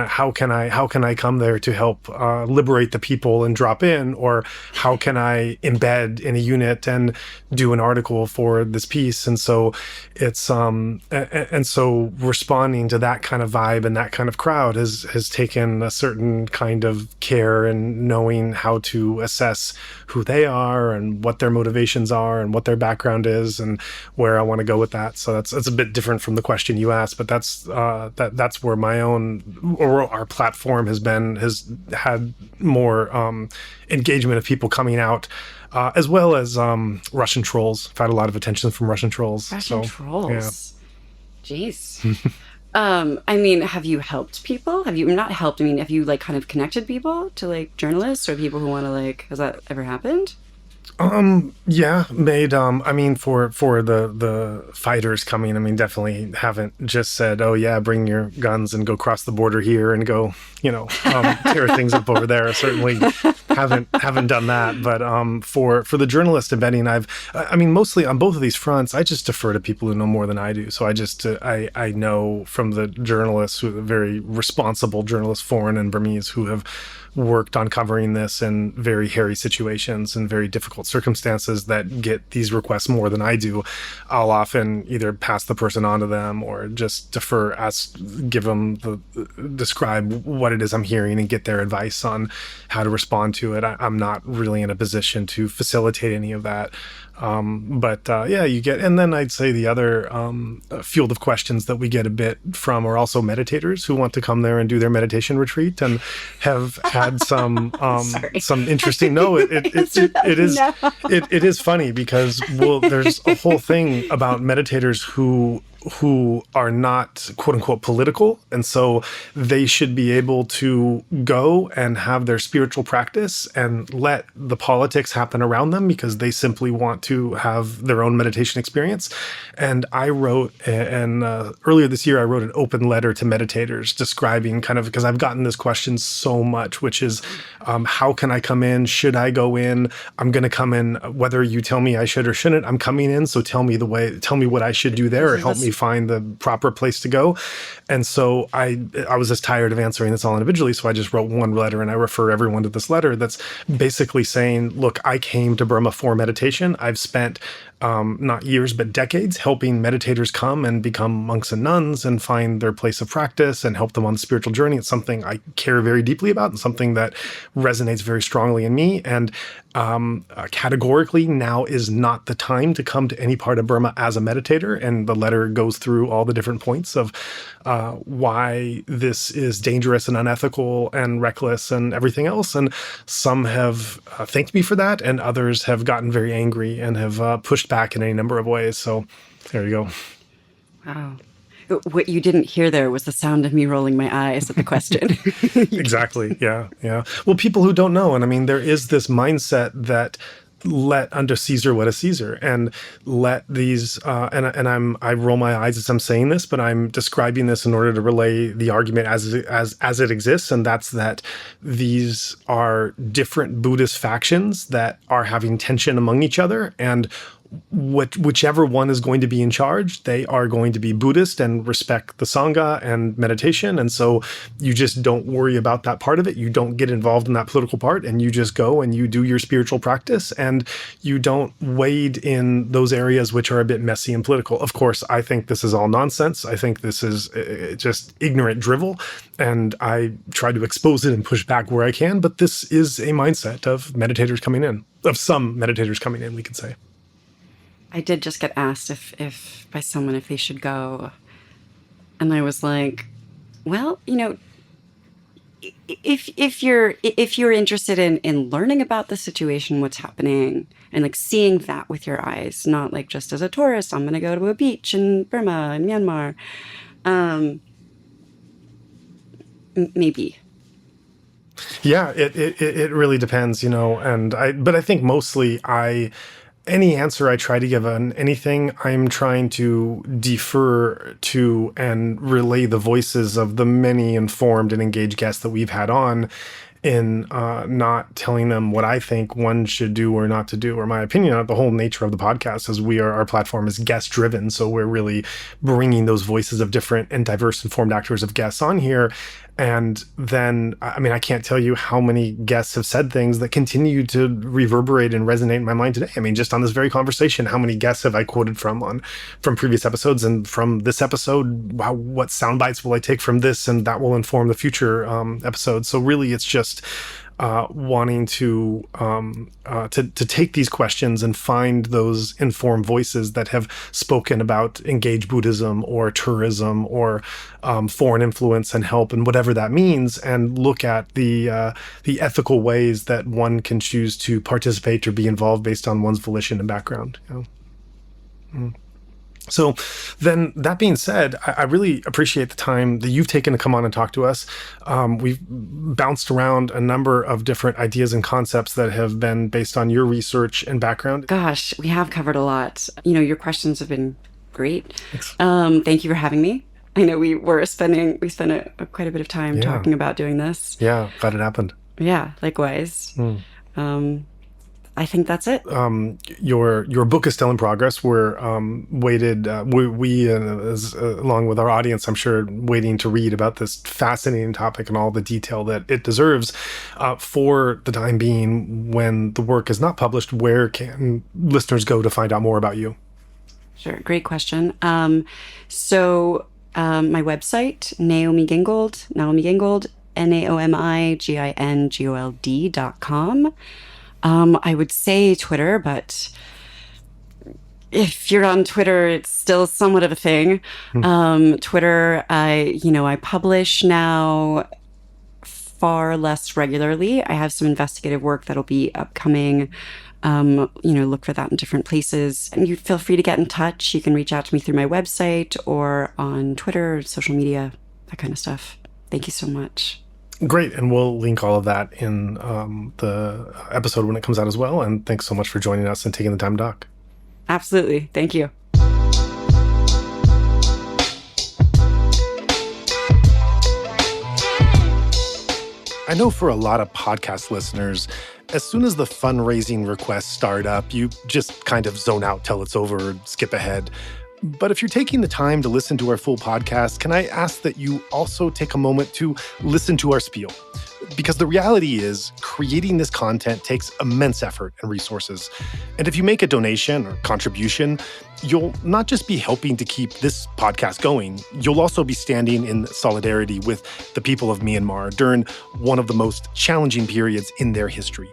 how can I come there to help liberate the people and drop in, or how can I embed in a unit and do an article for this piece? And so it's and so responding to that kind of vibe and that kind of crowd has taken a certain kind of care and knowing how to assess who they are and what their motivations are and what their background is and where I want to go with that. So that's a bit different from the question you asked, but that's where my own, or our platform has had more engagement of people coming out, as well as Russian trolls. I've had a lot of attention from Russian trolls. Russian So yeah. trolls. Jeez. I mean, have you helped people? Have you not helped? I mean, have you like kind of connected people to like journalists or people who want to like, has that ever happened? Yeah, made I mean, for the fighters coming, I mean, definitely haven't just said, oh yeah, bring your guns and go cross the border here and go, tear things up over there. Certainly haven't done that. But for the journalist embedding, I mean, mostly on both of these fronts, I just defer to people who know more than I do. So I know from the journalists, who are very responsible journalists, foreign and Burmese, who have worked on covering this in very hairy situations and very difficult circumstances that get these requests more than I do. I'll often either pass the person on to them or just defer, describe what it is I'm hearing and get their advice on how to respond to it. I'm not really in a position to facilitate any of that. Yeah, you get, and then I'd say the other field of questions that we get a bit from are also meditators who want to come there and do their meditation retreat and have had some interesting. No, it is funny because there's a whole thing about meditators who are not quote unquote political, and so they should be able to go and have their spiritual practice and let the politics happen around them because they simply want to have their own meditation experience. And I wrote, and earlier this year I wrote an open letter to meditators describing kind of, because I've gotten this question so much, which is how can I come in? Should I go in? I'm going to come in whether you tell me I should or shouldn't. I'm coming in, so tell me what I should do there, or help me find the proper place to go. And so I was just tired of answering this all individually, so I just wrote one letter, and I refer everyone to this letter that's basically saying, look, I came to Burma for meditation. I've spent not years, but decades helping meditators come and become monks and nuns and find their place of practice and help them on the spiritual journey. It's something I care very deeply about and something that resonates very strongly in me. And categorically, now is not the time to come to any part of Burma as a meditator. And the letter goes through all the different points of why this is dangerous and unethical and reckless and everything else. And some have thanked me for that, and others have gotten very angry and have pushed back in any number of ways. So there you go. Wow. What you didn't hear there was the sound of me rolling my eyes at the question. Exactly. Yeah. Yeah. Well, people who don't know, and I mean, there is this mindset that let unto Caesar what is Caesar, and let these I roll my eyes as I'm saying this, but I'm describing this in order to relay the argument as it exists, and that's that these are different Buddhist factions that are having tension among each other, and whichever one is going to be in charge, they are going to be Buddhist and respect the Sangha and meditation. And so you just don't worry about that part of it. You don't get involved in that political part, and you just go and you do your spiritual practice, and you don't wade in those areas which are a bit messy and political. Of course, I think this is all nonsense. I think this is just ignorant drivel, and I try to expose it and push back where I can. But this is a mindset of some meditators coming in, we could say. I did just get asked if by someone if they should go, and I was like, well, if you're interested in learning about the situation, what's happening, and like seeing that with your eyes, not like just as a tourist, I'm going to go to a beach in Burma and Myanmar, maybe. Yeah, it really depends, but I think mostly any answer I try to give on anything, I'm trying to defer to and relay the voices of the many informed and engaged guests that we've had on in not telling them what I think one should do or not to do, or my opinion. The whole nature of the podcast is our platform is guest driven. So we're really bringing those voices of different and diverse informed actors of guests on here. And then, I mean, I can't tell you how many guests have said things that continue to reverberate and resonate in my mind today. I mean, just on this very conversation, how many guests have I quoted from previous episodes, and from this episode, wow, what sound bites will I take from this, and that will inform the future episodes. So really, it's just wanting to take these questions and find those informed voices that have spoken about engaged Buddhism or tourism or foreign influence and help and whatever that means, and look at the ethical ways that one can choose to participate or be involved based on one's volition and background. You know? So then, that being said, I really appreciate the time that you've taken to come on and talk to us. We've bounced around a number of different ideas and concepts that have been based on your research and background. Gosh, we have covered a lot. You know, your questions have been great. Thanks. Thank you for having me. I know we spent quite a bit of time talking about doing this. Yeah, glad it happened. Yeah, likewise. I think that's it. Your book is still in progress. We're waited. We along with our audience, I'm sure, waiting to read about this fascinating topic and all the detail that it deserves. For the time being, when the work is not published, where can listeners go to find out more about you? Sure, great question. So my website, Naomi Gingold, NaomiGingold.com. I would say Twitter, but if you're on Twitter, it's still somewhat of a thing. Twitter, I publish now far less regularly. I have some investigative work that'll be upcoming. Look for that in different places. And you feel free to get in touch. You can reach out to me through my website or on Twitter, social media, that kind of stuff. Thank you so much. Great. And we'll link all of that in the episode when it comes out as well. And thanks so much for joining us and taking the time to talk. Absolutely. Thank you. I know for a lot of podcast listeners, as soon as the fundraising requests start up, you just kind of zone out till it's over, skip ahead. But if you're taking the time to listen to our full podcast, can I ask that you also take a moment to listen to our spiel? Because the reality is, creating this content takes immense effort and resources. And if you make a donation or contribution, you'll not just be helping to keep this podcast going, you'll also be standing in solidarity with the people of Myanmar during one of the most challenging periods in their history.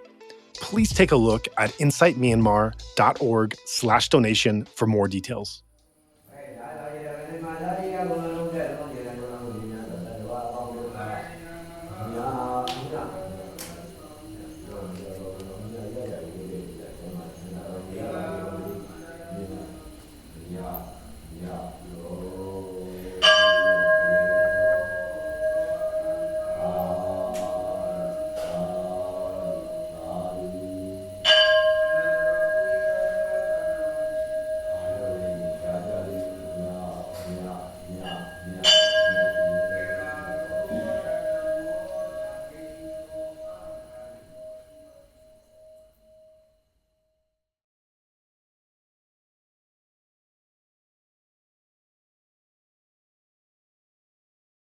Please take a look at insightmyanmar.org/donation for more details.